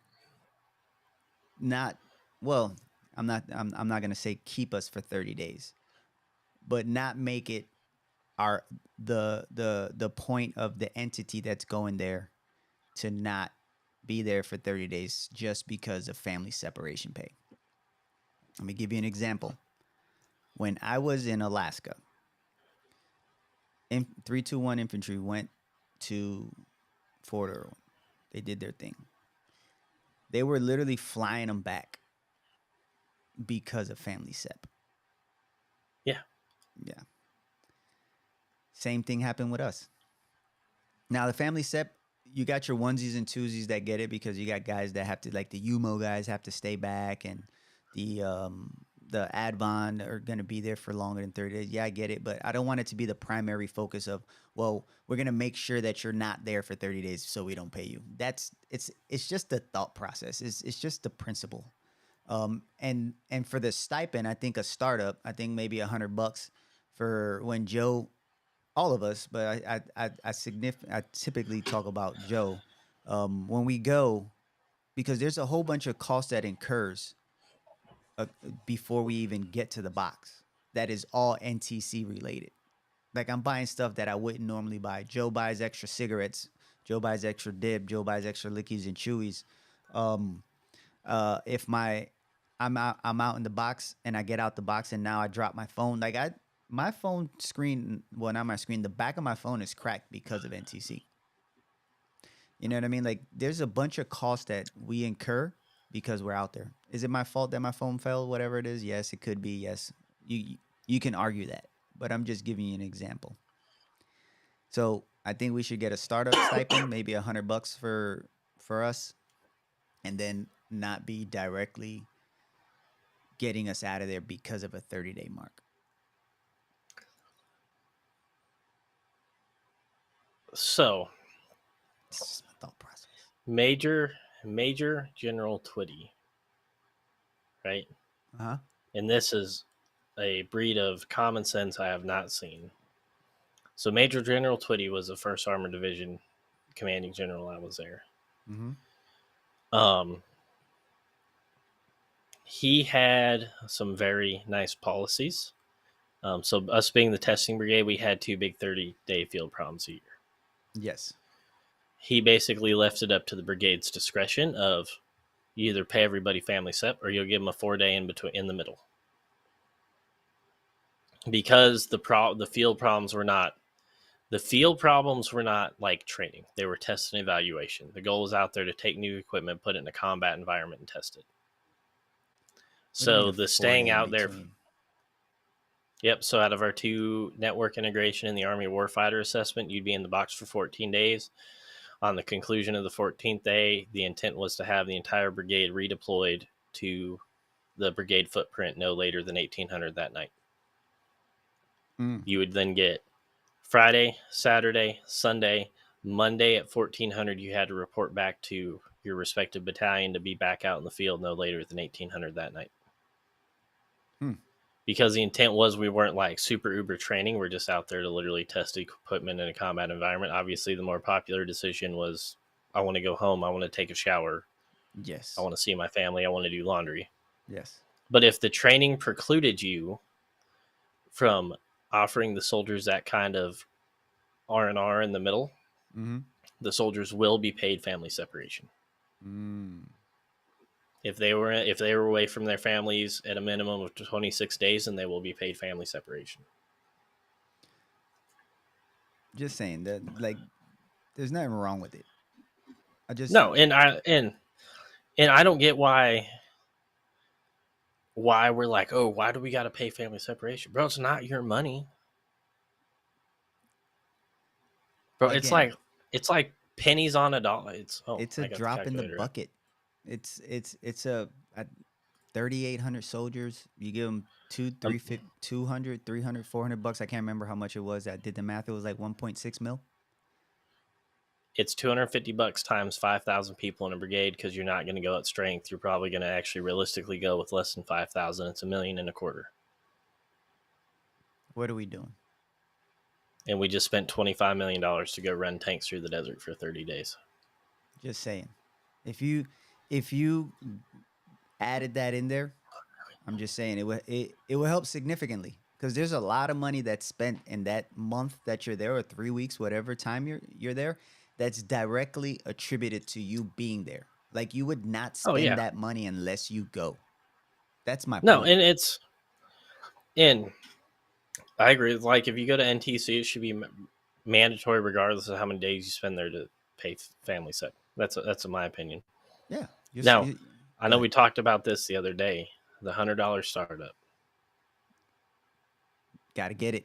not. Well, I'm not going to say keep us for 30 days, but not make it our the point of the entity that's going there to not be there for 30 days just because of family separation pay. Let me give you an example. When I was in Alaska, 321 Infantry went to Fort Irwin. They did their thing. They were literally flying them back because of family sep. Yeah. Yeah. Same thing happened with us. Now the family sep, you got your onesies and twosies that get it because you got guys that have to, like the UMO guys have to stay back, and the Advon are going to be there for longer than 30 days. Yeah, I get it, but I don't want it to be the primary focus of, well, we're going to make sure that you're not there for 30 days so we don't pay you. It's just the thought process. It's just the principle. And for the stipend, I think a startup, I think maybe $100 for when Joe, all of us, but I typically talk about Joe. When we go, because there's a whole bunch of costs that incurs before we even get to the box. That is all NTC related. Like I'm buying stuff that I wouldn't normally buy. Joe buys extra cigarettes. Joe buys extra dip. Joe buys extra lickies and chewies. If I'm out in the box and I get out the box and now I drop my phone. Like my phone screen, well, not my screen, the back of my phone is cracked because of NTC. You know what I mean? Like there's a bunch of costs that we incur because we're out there. Is it my fault that my phone fell? Whatever it is, yes, it could be. Yes, you can argue that, but I'm just giving you an example. So I think we should get a startup stipend, maybe $100 for us, and then not be directly getting us out of there because of a 30-day mark. So, It's just my thought process. Major General Twitty, right? Uh-huh. And this is a breed of common sense I have not seen. So Major General Twitty was the 1st Armored Division commanding general. I was there. Mm-hmm. He had some very nice policies. So us being the testing brigade, we had 2 big 30-day field problems a year. Yes. He basically left it up to the brigade's discretion of you either pay everybody family SEP or you'll give them a 4-day in the middle. Because the field problems were not like training. They were test and evaluation. The goal was out there to take new equipment, put it in a combat environment, and test it. So the staying out there. Yep. So out of our 2 network integration and the Army Warfighter assessment, you'd be in the box for 14 days. On the conclusion of the 14th day, the intent was to have the entire brigade redeployed to the brigade footprint no later than 1800 that night. You would then get Friday, Saturday, Sunday, Monday at 1400. You had to report back to your respective battalion to be back out in the field no later than 1800 that night. Because the intent was we weren't like super uber training. We're just out there to literally test equipment in a combat environment. Obviously, the more popular decision was I want to go home. I want to take a shower. Yes. I want to see my family. I want to do laundry. Yes. But if the training precluded you from offering the soldiers that kind of R&R in the middle, the soldiers will be paid family separation. If they were away from their families at a minimum of 26 days, then they will be paid family separation. Just saying that, like, there's nothing wrong with it. And I don't get why we're like, oh, why do we got to pay family separation, bro? It's not your money, bro. Again, it's like pennies on a dollar. It's a drop in the bucket. It's a 3,800 soldiers. You give them 200, 300, 400 bucks. I can't remember how much it was. I did the math. It was like 1.6 mil. It's $250 times 5,000 people in a brigade because you're not going to go at strength. You're probably going to actually realistically go with less than 5,000. It's $1.25 million. What are we doing? And we just spent $25 million to go run tanks through the desert for 30 days. Just saying. If you added that in there, I'm just saying it will help significantly because there's a lot of money that's spent in that month that you're there or 3 weeks, whatever time you're there, that's directly attributed to you being there. Like you would not spend that money unless you go. That's my point. No, and I agree. Like if you go to NTC, it should be mandatory regardless of how many days you spend there to pay family set. That's my opinion. Yeah. I know we talked about this the other day. The $100 startup. Got to get it.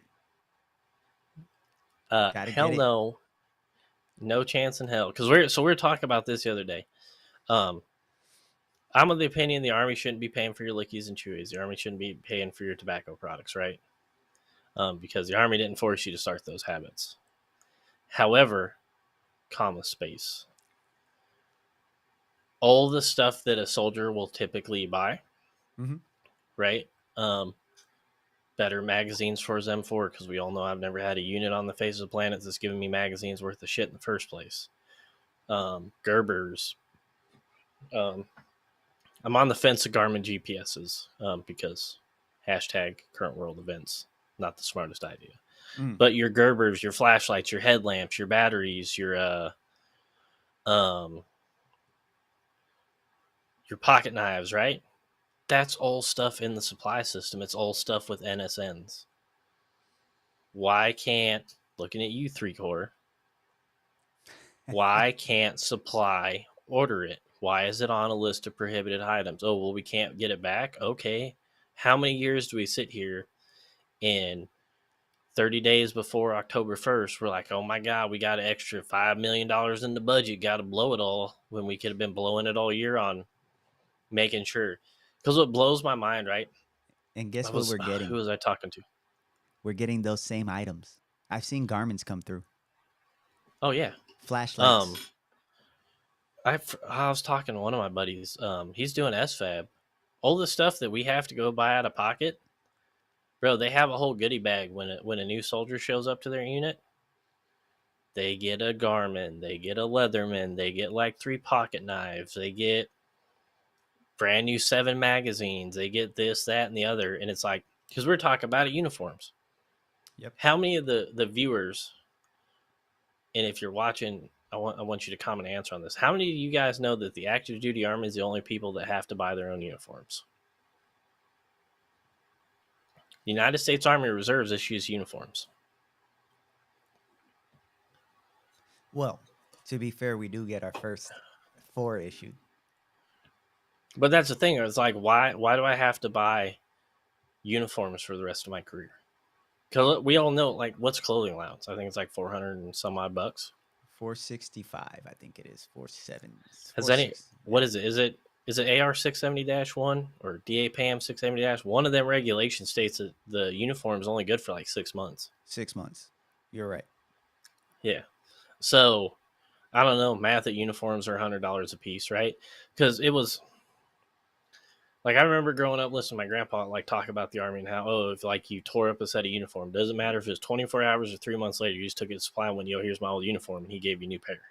Hell no. No chance in hell. Because we're talking about this the other day. I'm of the opinion the Army shouldn't be paying for your lickies and chewies. The Army shouldn't be paying for your tobacco products, right? Because the Army didn't force you to start those habits. However, space. All the stuff that a soldier will typically buy, right? Better magazines for his M4 because we all know I've never had a unit on the face of the planet that's giving me magazines worth of shit in the first place. Gerbers. I'm on the fence of Garmin GPSs because hashtag current world events, not the smartest idea. But your Gerbers, your flashlights, your headlamps, your batteries, your pocket knives, right? That's all stuff in the supply system. It's all stuff with NSNs. Why can't, looking at you, 3-Corps, why can't supply order it? Why is it on a list of prohibited items? Oh, well, we can't get it back? Okay. How many years do we sit here in 30 days before October 1st? We're like, oh my God, we got an extra $5 million in the budget. Got to blow it all when we could have been blowing it all year on making sure. Because what blows my mind, right? And guess what we're getting? Who was I talking to? We're getting those same items. I've seen Garmin's come through. Oh yeah. Um, Flashlights. I was talking to one of my buddies. He's doing SFAB. All the stuff that we have to go buy out of pocket, bro. They have a whole goodie bag when a new soldier shows up to their unit. They get a Garmin, they get a Leatherman, they get like 3 pocket knives, they get brand new 7 magazines, they get this, that, and the other. And it's like, because we're talking about it, uniforms. Yep. How many of the viewers, and if you're watching, I want you to comment and answer on this. How many of you guys know that the active duty army is the only people that have to buy their own uniforms? The United States Army Reserves issues uniforms. Well, to be fair, we do get our first 4 issued. But that's the thing. It's like, why do I have to buy uniforms for the rest of my career? Because we all know, like, what's clothing allowance? I think it's like 400 and some odd bucks. 465, I think it is. 47. Has any? What is it? Is it AR 670-1 or DA PAM 670-? One of them regulations states that the uniform is only good for like 6 months. 6 months. You're right. Yeah. So I don't know. Math at uniforms are $100 a piece, right? Because it was like, I remember growing up listening to my grandpa like talk about the army and how, if like you tore up a set of uniform, doesn't matter if it's 24 hours or 3 months later, you just took it to supply and went, yo, here's my old uniform, and he gave you a new pair.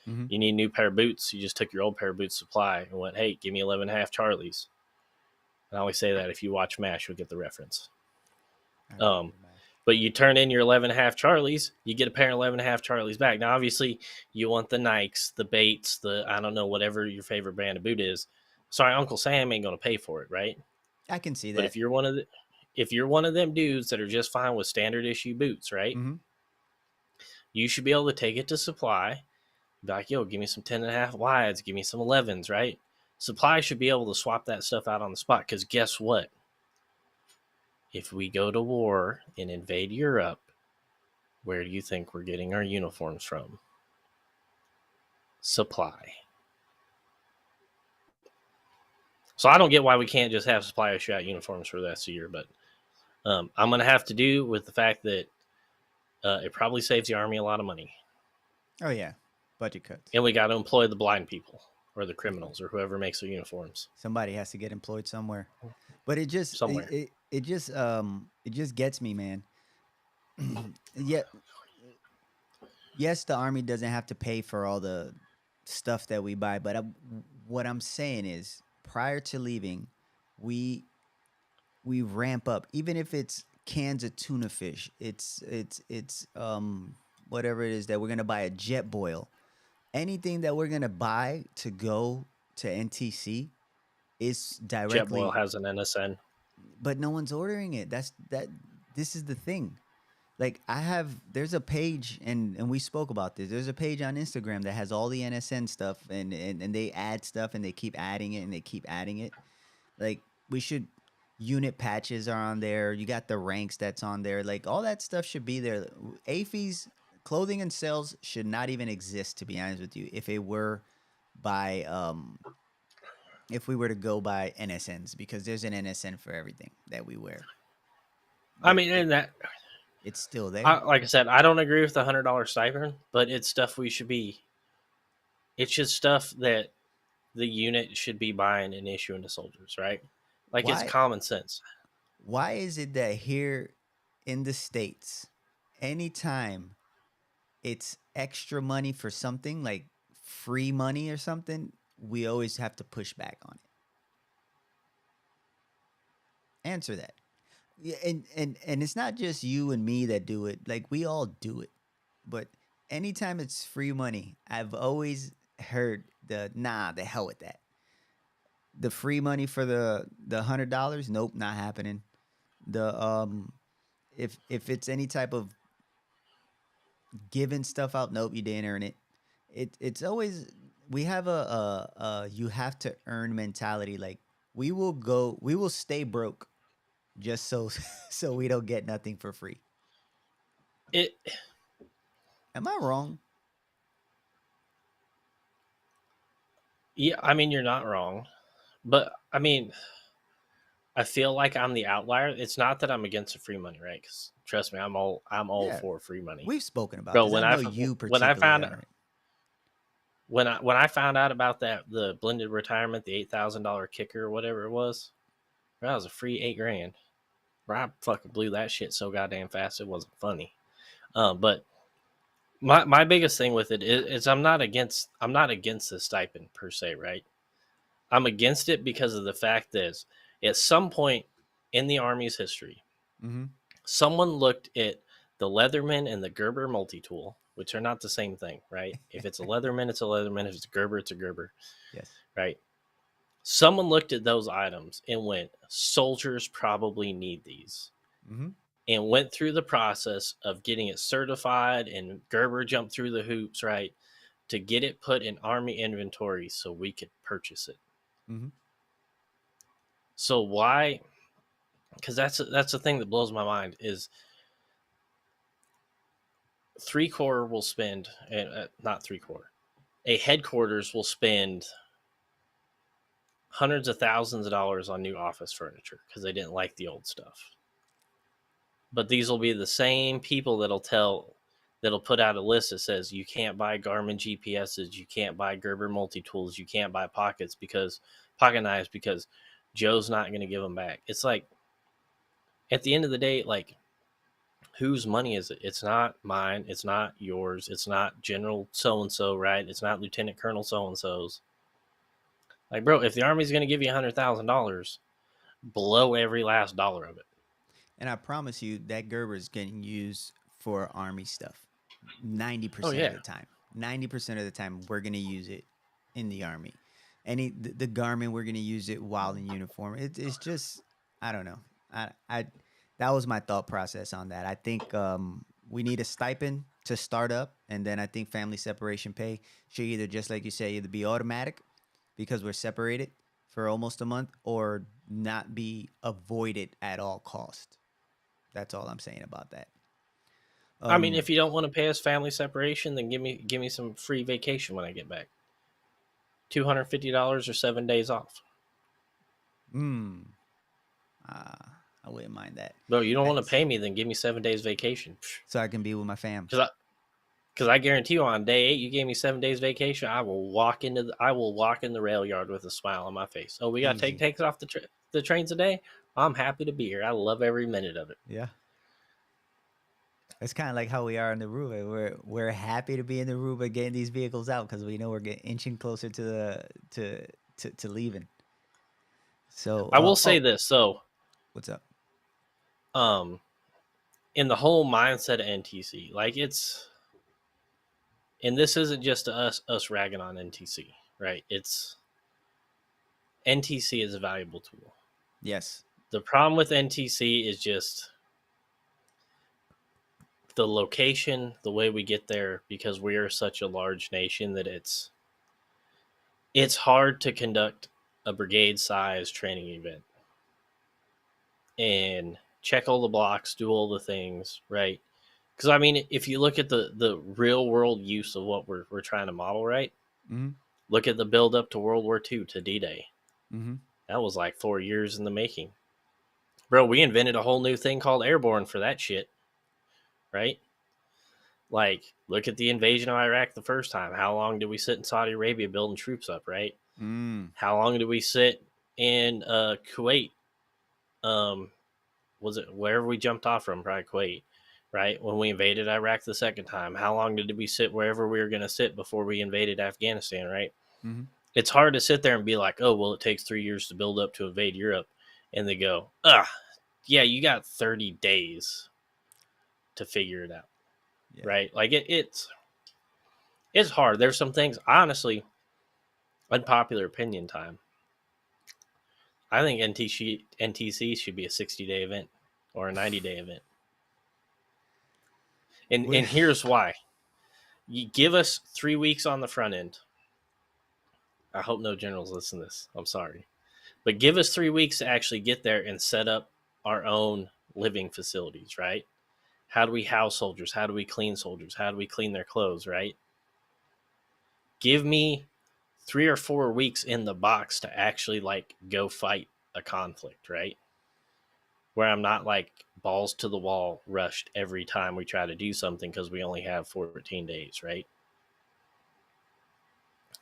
Mm-hmm. You need a new pair of boots, you just took your old pair of boots supply and went, hey, give me 11.5 Charlies. And I always say that if you watch MASH, you'll get the reference. But you turn in your 11.5 Charlies, you get a pair of 11.5 Charlies back. Now, obviously, you want the Nikes, the Bates, the, I don't know, whatever your favorite brand of boot is. Sorry, Uncle Sam ain't going to pay for it, right? I can see that. But if you're one of them dudes that are just fine with standard issue boots, right? Mm-hmm. You should be able to take it to supply, be like, yo, give me some 10.5 wides, give me some 11s, right? Supply should be able to swap that stuff out on the spot, because guess what? If we go to war and invade Europe, where do you think we're getting our uniforms from? Supply. So I don't get why we can't just have supply issue out uniforms for the rest of the year, but I'm going to have to do with the fact that it probably saves the Army a lot of money. Oh, yeah. Budget cuts. And we got to employ the blind people or the criminals or whoever makes the uniforms. Somebody has to get employed somewhere. But it just Somewhere. it just gets me, man. Yeah. Yes, the Army doesn't have to pay for all the stuff that we buy, but what I'm saying is, prior to leaving, we ramp up, even if it's cans of tuna fish, it's whatever it is that we're gonna buy, a jet boil, anything that we're gonna buy to go to NTC is directly. JetBoil has an NSN. But no one's ordering it. This is the thing. Like, there's a page, and we spoke about this. There's a page on Instagram that has all the NSN stuff, and they add stuff, and they keep adding it, and they keep adding it. Like, unit patches are on there. You got the ranks that's on there. Like, all that stuff should be there. AAFES, clothing and sales, should not even exist, to be honest with you, if it were by if we were to go by NSNs, because there's an NSN for everything that we wear. I mean, and that it's still there. Like I said, I don't agree with the $100 stipend, but it's stuff we should be. It's just stuff that the unit should be buying and issuing to soldiers, right? Like, Why? it's common sense. Why is it that here in the States, anytime it's extra money for something, like free money or something, we always have to push back on it? Answer that. Yeah, and it's not just you and me that do it. Like, we all do it. But anytime it's free money, I've always heard the hell with that. The free money for the $100, nope, not happening. The if it's any type of giving stuff out, nope, you didn't earn it. It's always, we have a you have to earn mentality. Like, we will stay broke just so we don't get nothing for free. Am I wrong? Yeah, I mean, you're not wrong, but I mean, I feel like I'm the outlier. It's not that I'm against the free money, right? Because trust me, I'm all Yeah, for free money, we've spoken about bro. this. I know you When I particularly found are. when I found out about the blended retirement, the $8,000 kicker or whatever it was, that was a free 8 grand. Bro, I fucking blew that shit so goddamn fast it wasn't funny. But my biggest thing with it is I'm not against the stipend per se, right? I'm against it because of the fact that at some point in the Army's history, Mm-hmm. someone looked at the Leatherman and the Gerber multi-tool, which are not the same thing, right? If it's a Leatherman, it's a Leatherman. If it's a Gerber, it's a Gerber, Yes. right? Someone looked at those items and went, soldiers probably need these. Mm-hmm. And went through the process of getting it certified, and Gerber jumped through the hoops, right, to get it put in Army inventory so we could purchase it. Mm-hmm. So why? Because that's the thing that blows my mind is 3 Corps will spend, not 3 Corps, a headquarters will spend hundreds of thousands of dollars on new office furniture because they didn't like the old stuff. But these will be the same people that'll put out a list that says you can't buy Garmin GPSs, you can't buy Gerber multi-tools, you can't buy pocket knives because Joe's not going to give them back. It's like at the end of the day, like, whose money is it? It's not mine. It's not yours. It's not General so and so, right? It's not Lieutenant Colonel so and so's. Like, bro, if the Army's going to give you $100,000, blow every last dollar of it. And I promise you that Gerber is getting used for Army stuff 90% Oh yeah, of the time. 90% of the time, we're going to use it in the Army. The Garmin, we're going to use it while in uniform. It's just, I don't know. I That was my thought process on that. I think we need a stipend to start up, and then I think family separation pay should either, just like you say, either be automatic because we're separated for almost a month, or not be avoided at all cost. That's all I'm saying about that. I mean, Um, if you don't want to pay us family separation, then give me some free vacation when I get back. $250 or 7 days off. mm, I wouldn't mind that. Bro, you don't want to That's, pay me, then give me 7 days vacation. so I can be with my fam. Because I guarantee you, on day 8, you gave me 7 days vacation. I will walk in the rail yard with a smile on my face. Oh, we got to take Easy. takes off the train today. I'm happy to be here. I love every minute of it. Yeah. It's kind of like how we are in the Ruba. We're happy to be in the Ruba getting these vehicles out because we know we're getting inching closer to the to leaving. So I will say this, so what's up? um, in the whole mindset of NTC, like and this isn't just us ragging on NTC, right? It's NTC is a valuable tool. Yes. The problem with NTC is just the location, the way we get there, because we are such a large nation that it's hard to conduct a brigade size training event and check all the blocks, do all the things, right? Because I mean, if you look at the real world use of what we're trying to model, right? Mm-hmm. Look at the build up to World War II, to D-Day. Mm-hmm. That was like 4 years in the making. Bro, we invented a whole new thing called airborne for that shit, right? Like, look at the invasion of Iraq the first time. How long did we sit in Saudi Arabia building troops up, right? Mm. How long did we sit in Kuwait? Was it wherever we jumped off from? Probably Kuwait, right? When we invaded Iraq the second time. How long did we sit wherever we were going to sit before we invaded Afghanistan, right? Mm-hmm. It's hard to sit there and be like, oh, well, it takes 3 years to build up to invade Europe. And they go, yeah, you got 30 days to figure it out. Yeah. Right? Like it's hard. There's some things, honestly, unpopular opinion time. I think NTC should be a 60-day event or a 90-day event. And here's why. You give us 3 weeks on the front end. I hope no generals listen to this. I'm sorry. But give us 3 weeks to actually get there and set up our own living facilities, right? How do we house soldiers? How do we clean soldiers? How do we clean their clothes, right? Give me 3 or 4 weeks in the box to actually like go fight a conflict, right? Where I'm not like balls to the wall rushed every time we try to do something because we only have 14 days, right?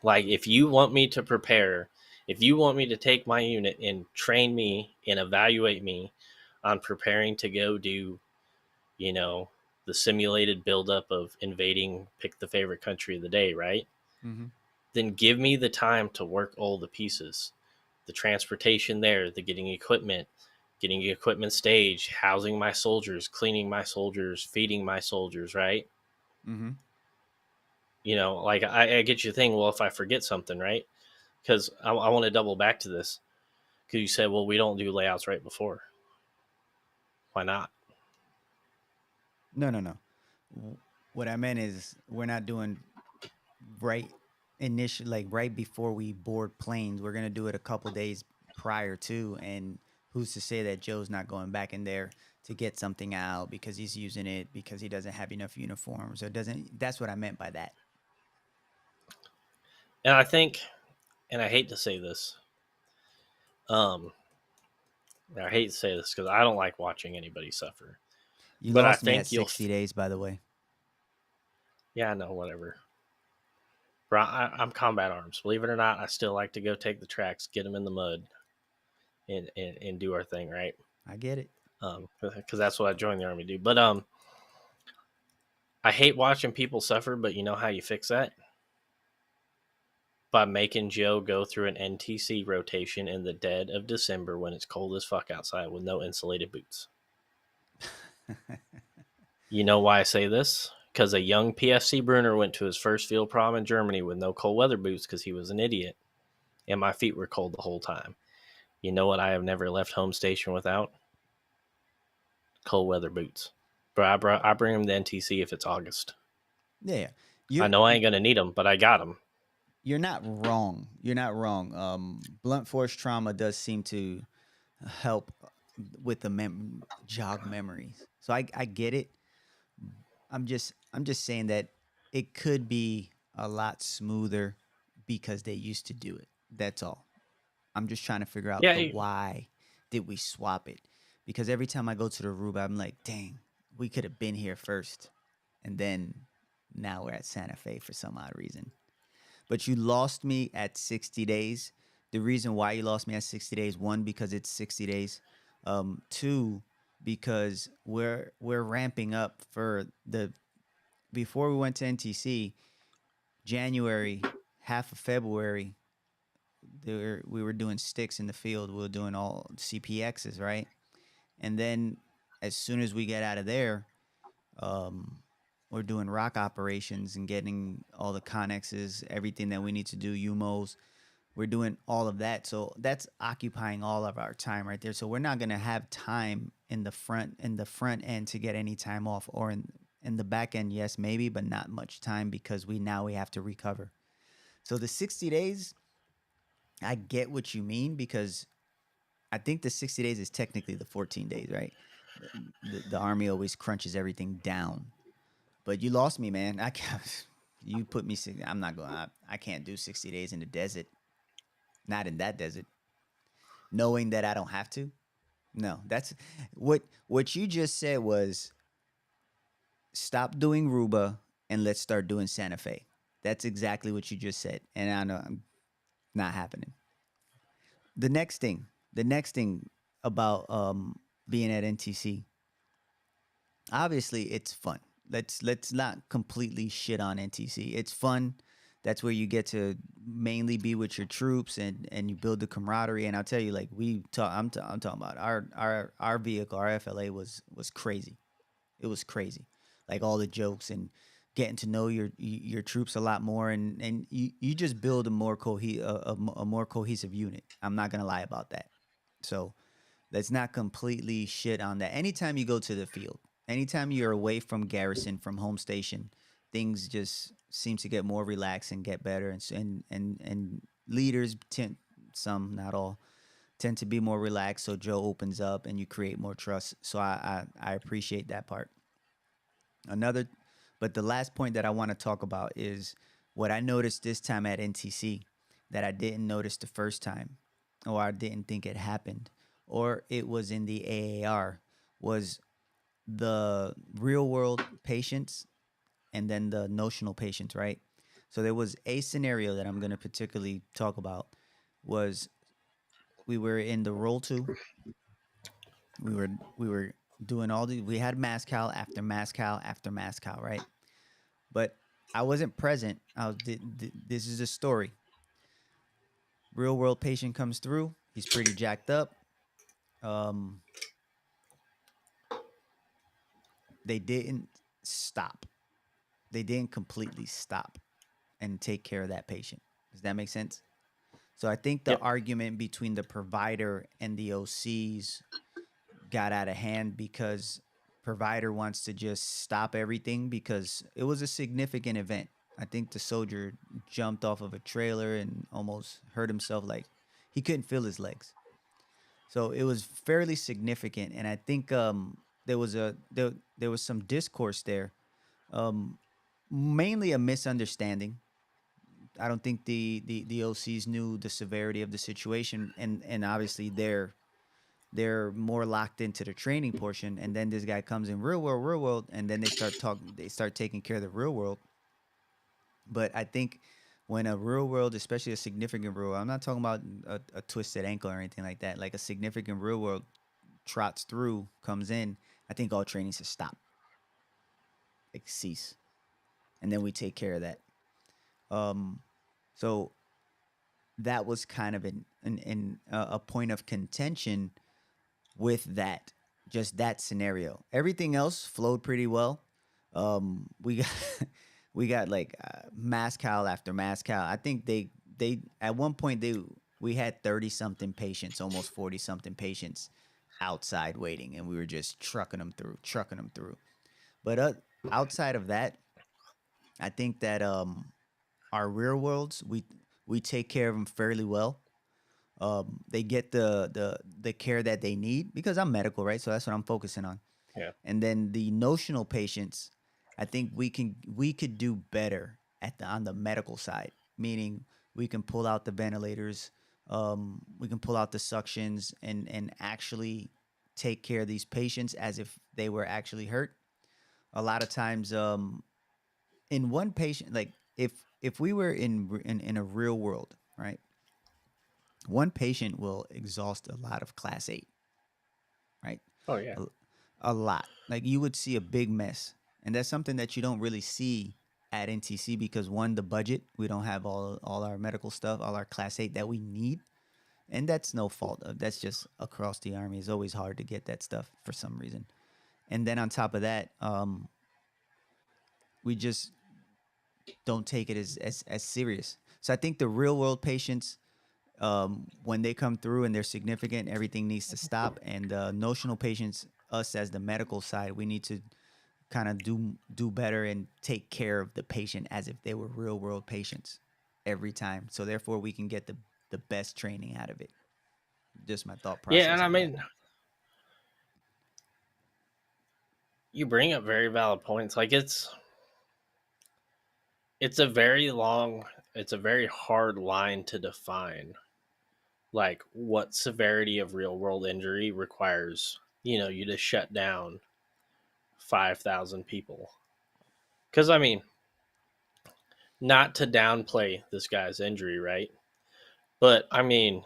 Like, if you want me to prepare, if you want me to take my unit and train me and evaluate me on preparing to go do, you know, the simulated buildup of invading, pick the favorite country of the day, right? Mm-hmm. Then give me the time to work all the pieces, the transportation there, the getting equipment staged, housing my soldiers, cleaning my soldiers, feeding my soldiers, right? Mm-hmm. You know, like I get your thing. Well, if I forget something, right? Because I want to double back to this because you said, well, we don't do layouts right before. Why not? No, no, no. What I meant is we're not doing right initially, like right before we board planes. We're gonna do it a couple days prior to, and who's to say that Joe's not going back in there to get something out because he's using it because he doesn't have enough uniforms or doesn't. That's what I meant by that. And I think, and I hate to say this, um, I hate to say this because I don't like watching anybody suffer. You But I lost me at think 60 days, by the way. yeah, no, whatever. Bro, I'm combat arms. Believe it or not, I still like to go take the tracks, get them in the mud, and do our thing, right? I get it. Because that's what I joined the army to do. But I hate watching people suffer. But you know how you fix that? By making Joe go through an NTC rotation in the dead of December when it's cold as fuck outside with no insulated boots. You know why I say this? Because a young PFC Bruner went to his first field prom in Germany with no cold weather boots because he was an idiot, and my feet were cold the whole time. You know what I have never left home station without? Cold weather boots. Bro, I bring them to NTC if it's August. Yeah, I you're know I ain't going to need them, but I got them. you're not wrong. You're not wrong. Blunt force trauma does seem to help with the jog memories. So I get it. I'm just saying that it could be a lot smoother because they used to do it. That's all. I'm just trying to figure out Yeah, the why did we swap it? Because every time I go to the Aruba, I'm like, dang, we could have been here first, and then now we're at Santa Fe for some odd reason. But you lost me at 60 days. The reason why you lost me at 60 days, one, because it's 60 days. Two, because we're ramping up for the before we went to NTC, January, half of February, we were doing sticks in the field. We were doing all CPXs, right? And then as soon as we get out of there, um, we're doing rock operations and getting all the connexes, everything that we need to do, UMOs. We're doing all of that. So that's occupying all of our time right there. So we're not gonna have time in the front end to get any time off, or in the back end, yes, maybe, but not much time because we have to recover. So the 60 days, I get what you mean because I think the 60 days is technically the 14 days, right? The army always crunches everything down. But you lost me, man. I can't. You put me. I'm not going. I can't do 60 days in the desert. Not in that desert. Knowing that I don't have to. No, that's what you just said was stop doing Ruba and let's start doing Santa Fe. That's exactly what you just said, and I know I'm not happening. The next thing about being at NTC, obviously it's fun. Let's not completely shit on NTC. It's fun. That's where you get to mainly be with your troops and you build the camaraderie. And I'll tell you, like I'm talking about our vehicle, our FLA was crazy. It was crazy, like all the jokes and getting to know your troops a lot more, and you just build a more cohesive unit. I'm not gonna lie about that. So let's not completely shit on that. Anytime you go to the field, anytime you're away from garrison, from home station, things just seem to get more relaxed and get better. And leaders tend, some, not all, tend to be more relaxed. So Joe opens up and you create more trust. So I appreciate that part. Another, but the last point that I want to talk about is what I noticed this time at NTC that I didn't notice the first time. or I didn't think it happened, or it was in the AAR, was the real world patients and then the notional patients, right? So there was a scenario that I'm going to particularly talk about was we were in the roll 2. We were doing all the we had mass cal after mass cal after mass cal, right? But I wasn't present. This is a story. Real world patient comes through. He's pretty jacked up. Um, they didn't stop. They didn't completely stop and take care of that patient. Does that make sense? So I think the Yep. argument between the provider and the OCs got out of hand because provider wants to just stop everything because it was a significant event. I think the soldier jumped off of a trailer and almost hurt himself, like he couldn't feel his legs. So it was fairly significant, and I think there was some discourse there, um, mainly a misunderstanding. I don't think the OCs knew the severity of the situation, and obviously they're more locked into the training portion, and then this guy comes in real world, and then they start taking care of the real world. But I think when a real world, especially a significant real world, I'm not talking about a twisted ankle or anything like that, like a significant real world trots through, comes in, I think all training should stop, like cease, and then we take care of that. Um, so that was kind of a point of contention with that, just that scenario. Everything else flowed pretty well. We got we got like mass cal after mass cal. I think they at one point they we had 30 something patients, almost 40 something patients outside waiting, and we were just trucking them through. But outside of that, I think that our real worlds we take care of them fairly well. They get the care that they need because I'm medical, right? So that's what I'm focusing on. Yeah. And then the notional patients, I think we could do better on the medical side, meaning we can pull out the ventilators, we can pull out the suctions, and actually take care of these patients as if they were actually hurt. A lot of times, in one patient, like if we were in a real world, right? One patient will exhaust a lot of class 8, right? Oh yeah. A, a lot. Like you would see a big mess. And that's something that you don't really see at NTC because one, the budget, we don't have all our medical stuff, all our class 8 that we need. And that's no fault of that's just across the army. It's always hard to get that stuff for some reason. And then on top of that, we just don't take it as serious. So I think the real world patients, when they come through and they're significant, everything needs to stop. And notional patients, us as the medical side, we need to kind of do better and take care of the patient as if they were real world patients every time. So therefore, we can get the best training out of it. Just my thought Yeah, process and I on that. mean, you bring up very valid points. Like it's a very long, it's a very hard line to define. Like what severity of real world injury requires, you to shut down 5,000 people. Because I mean, not to downplay this guy's injury, right? But I mean,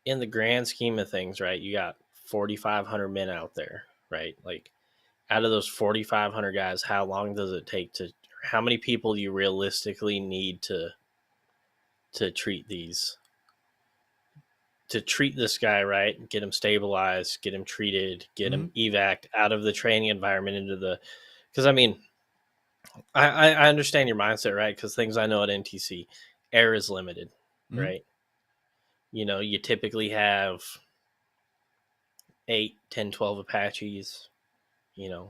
in the grand scheme of things, right? You got 4,500 men out there, right? Like out of those 4,500 guys, how long does it take to? How many people do you realistically need to treat these? To treat this guy right, get him stabilized, get him treated, get Mm-hmm. him evac out of the training environment into the. Because I mean, I understand your mindset, right? Because things I know at NTC, air is limited, Mm-hmm. right? You typically have 8, 10, 12 Apaches,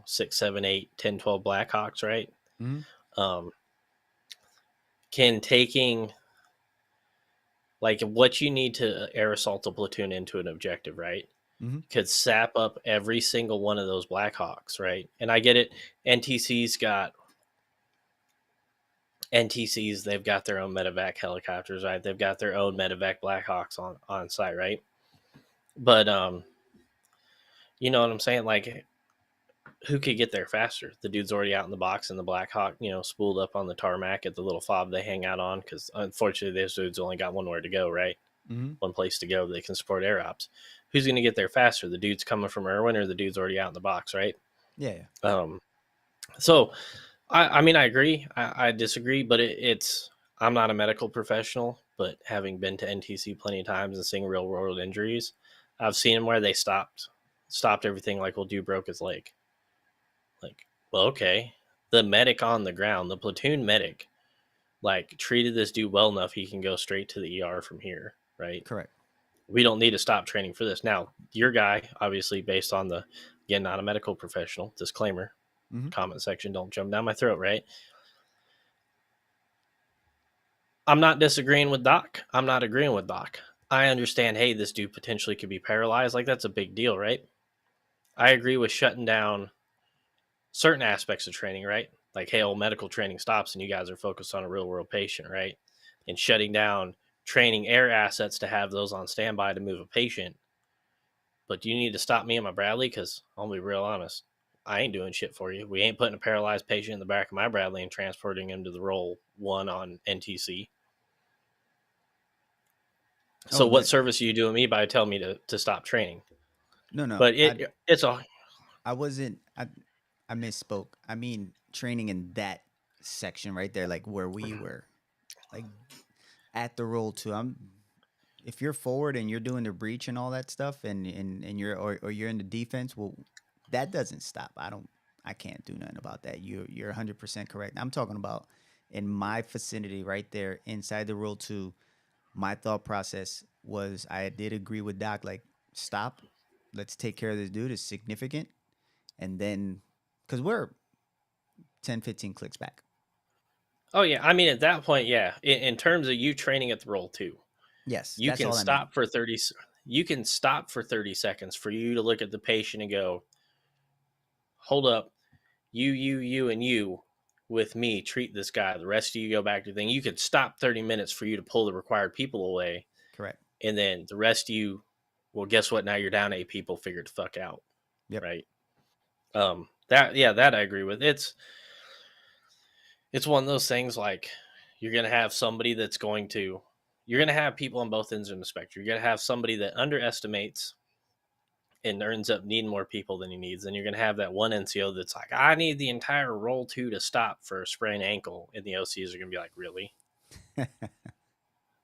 6, 7, 8, 10, 12 Blackhawks, right? Mm-hmm. Um, can taking like what you need to air assault a platoon into an objective, right? Mm-hmm. Could sap up every single one of those Blackhawks, right? And I get it. NTC's got NTCs, they've got their own medevac helicopters, right? They've got their own medevac Blackhawks on site, right? But you know what I'm saying? Like, who could get there faster? The dude's already out in the box in the Blackhawk, spooled up on the tarmac at the little fob they hang out on. Because unfortunately, those dudes only got one where to go, right? Mm-hmm. One place to go. They can support air ops. Who's going to get there faster? The dude's coming from Irwin, or the dude's already out in the box, right? Yeah. So I mean, I agree. I disagree, but it's I'm not a medical professional, but having been to NTC plenty of times and seeing real world injuries, I've seen them where they stopped everything. Like, well, dude broke his leg. Like, well, okay, the medic on the ground, the platoon medic, like treated this dude well enough he can go straight to the ER from here, right? Correct. We don't need to stop training for this. Now, your guy, obviously, based on the again, not a medical professional disclaimer. Mm-hmm. Comment section, don't jump down my throat, right? I'm not disagreeing with Doc. I'm not agreeing with Doc. I understand, hey, this dude potentially could be paralyzed. Like, that's a big deal, right? I agree with shutting down certain aspects of training, right? Like, hey, medical training stops and you guys are focused on a real world patient, right? And shutting down training air assets to have those on standby to move a patient. But do you need to stop me and my Bradley? Because I'll be real honest. I ain't doing shit for you. We ain't putting a paralyzed patient in the back of my Bradley and transporting him to the roll 1 on NTC. So what service are you doing me by telling me to stop training? No. But it's a I wasn't. I misspoke. I mean, training in that section right there, like where we were, like at the roll too. If you're forward and you're doing the breach and all that stuff, and you're or you're in the defense, well, that doesn't stop. I can't do nothing about that. You're 100% correct. I'm talking about in my vicinity right there inside the roll two. My thought process was I did agree with Doc. Like, stop. Let's take care of this dude. It's significant, and then because we're 10, 15 clicks back. Oh yeah, I mean at that point, yeah. In terms of you training at the roll 2, Yes, you that's can all I mean. stop for 30. You can stop for 30 seconds for you to look at the patient and go, "Hold up, you, and you with me treat this guy. The rest of you go back to the thing." You could stop 30 minutes for you to pull the required people away, Correct. and then the rest of you, well, guess what? Now you're down 8 people. Figure the fuck out, Yep. right? That I agree with. It's one of those things like you're going to have somebody that's you're going to have people on both ends of the spectrum. You're going to have somebody that underestimates and ends up needing more people than he needs. And you're going to have that one NCO that's like, I need the entire roll 2 to stop for a sprained ankle. And the OCs are going to be like, really?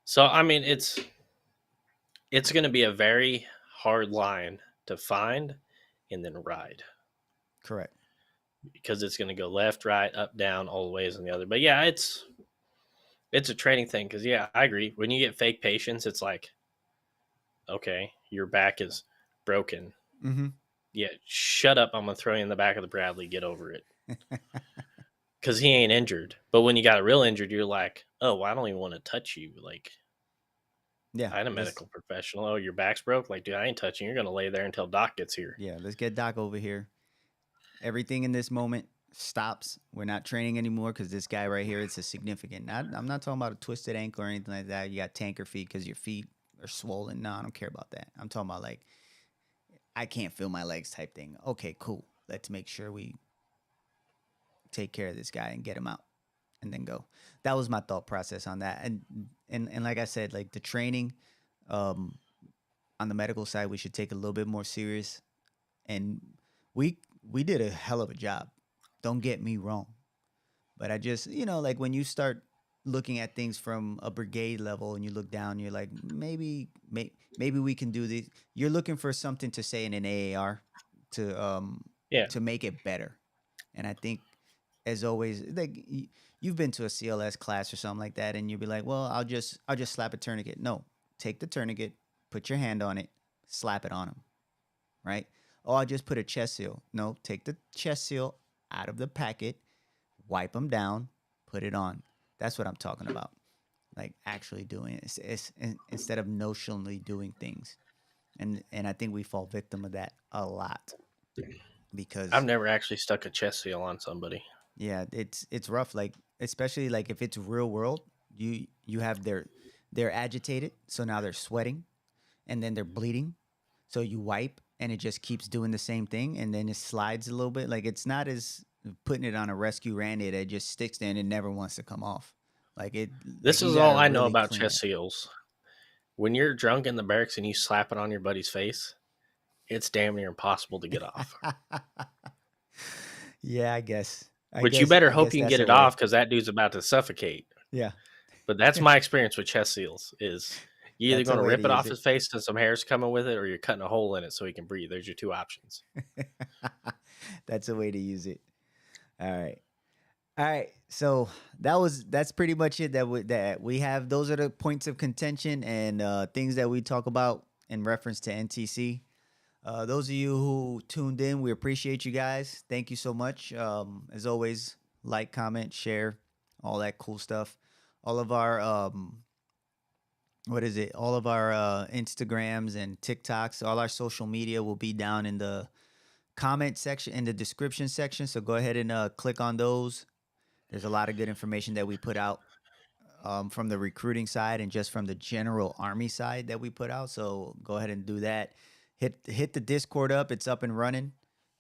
So, I mean, it's going to be a very hard line to find and then ride. Correct. Because it's going to go left, right, up, down, all the ways on the other. But yeah, it's a training thing. Because yeah, I agree. When you get fake patients, it's like, okay, your back is broken. Mm-hmm. Yeah, shut up. I'm gonna throw you in the back of the Bradley. Get over it. Because he ain't injured. But when you got a real injured, you're like, oh, well, I don't even want to touch you. Like, Yeah, I ain't a medical professional. Oh, your back's broke. Like, dude, I ain't touching. You're gonna lay there until Doc gets here. Yeah, let's get Doc over here. Everything in this moment stops. We're not training anymore because this guy right here, it's a significant. I'm not talking about a twisted ankle or anything like that. You got tanker feet because your feet are swollen. No, I don't care about that. I'm talking about like, I can't feel my legs type thing. Okay, cool. Let's make sure we take care of this guy and get him out and then go. That was my thought process on that. And like I said, like the training on the medical side, we should take a little bit more serious. And we did a hell of a job. Don't get me wrong. But I just, like when you start looking at things from a brigade level and you look down, you're like, maybe we can do this. You're looking for something to say in an AAR to make it better. And I think, as always, like you've been to a CLS class or something like that, and you'll be like, well, I'll just slap a tourniquet. No, take the tourniquet, put your hand on it, slap it on him, right? Oh, I'll just put a chest seal. No, take the chest seal out of the packet, wipe them down, put it on. That's what I'm talking about. Like actually doing it. It's instead of notionally doing things. And I think we fall victim of that a lot. Because I've never actually stuck a chest seal on somebody. yeah, it's rough. Like especially like if it's real world, you have they're agitated, so now they're sweating, and then they're bleeding. So you wipe, and it just keeps doing the same thing, and then it slides a little bit. Like it's not as putting it on a rescue randy that just sticks there and it never wants to come off. Like it, like This you is all gotta I know really about clean chest it. seals. When you're drunk in the barracks and you slap it on your buddy's face, it's damn near impossible to get off. Yeah, I guess. Which you better I hope guess you can that's get a it off way. because that dude's about to suffocate. Yeah, But that's my experience with chest seals is you either that's going a to way to rip it use off it. his face and some hair's coming with it, or you're cutting a hole in it so he can breathe. There's your two options. That's a way to use it. All right. All right. So that's pretty much it that we have. Those are the points of contention and things that we talk about in reference to NTC. Those of you who tuned in, we appreciate you guys. Thank you so much. As always, like, comment, share, all that cool stuff. All of our what is it? All of our Instagrams and TikToks, all our social media will be down in the comment section, in the description section. So go ahead and click on those. There's a lot of good information that we put out from the recruiting side and just from the general Army side that we put out. So go ahead and do that. Hit the Discord up. It's up and running.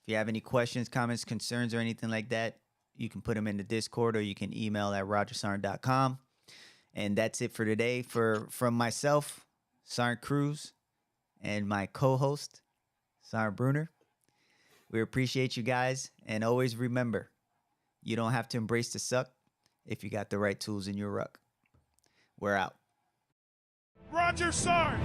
If you have any questions, comments, concerns, or anything like that, you can put them in the Discord or you can email at rogersarn.com. And that's it for today. From myself, Sarn Cruz, and my co-host, Sarn Bruner. We appreciate you guys. And always remember, you don't have to embrace the suck if you got the right tools in your ruck. We're out. Roger, Sarn!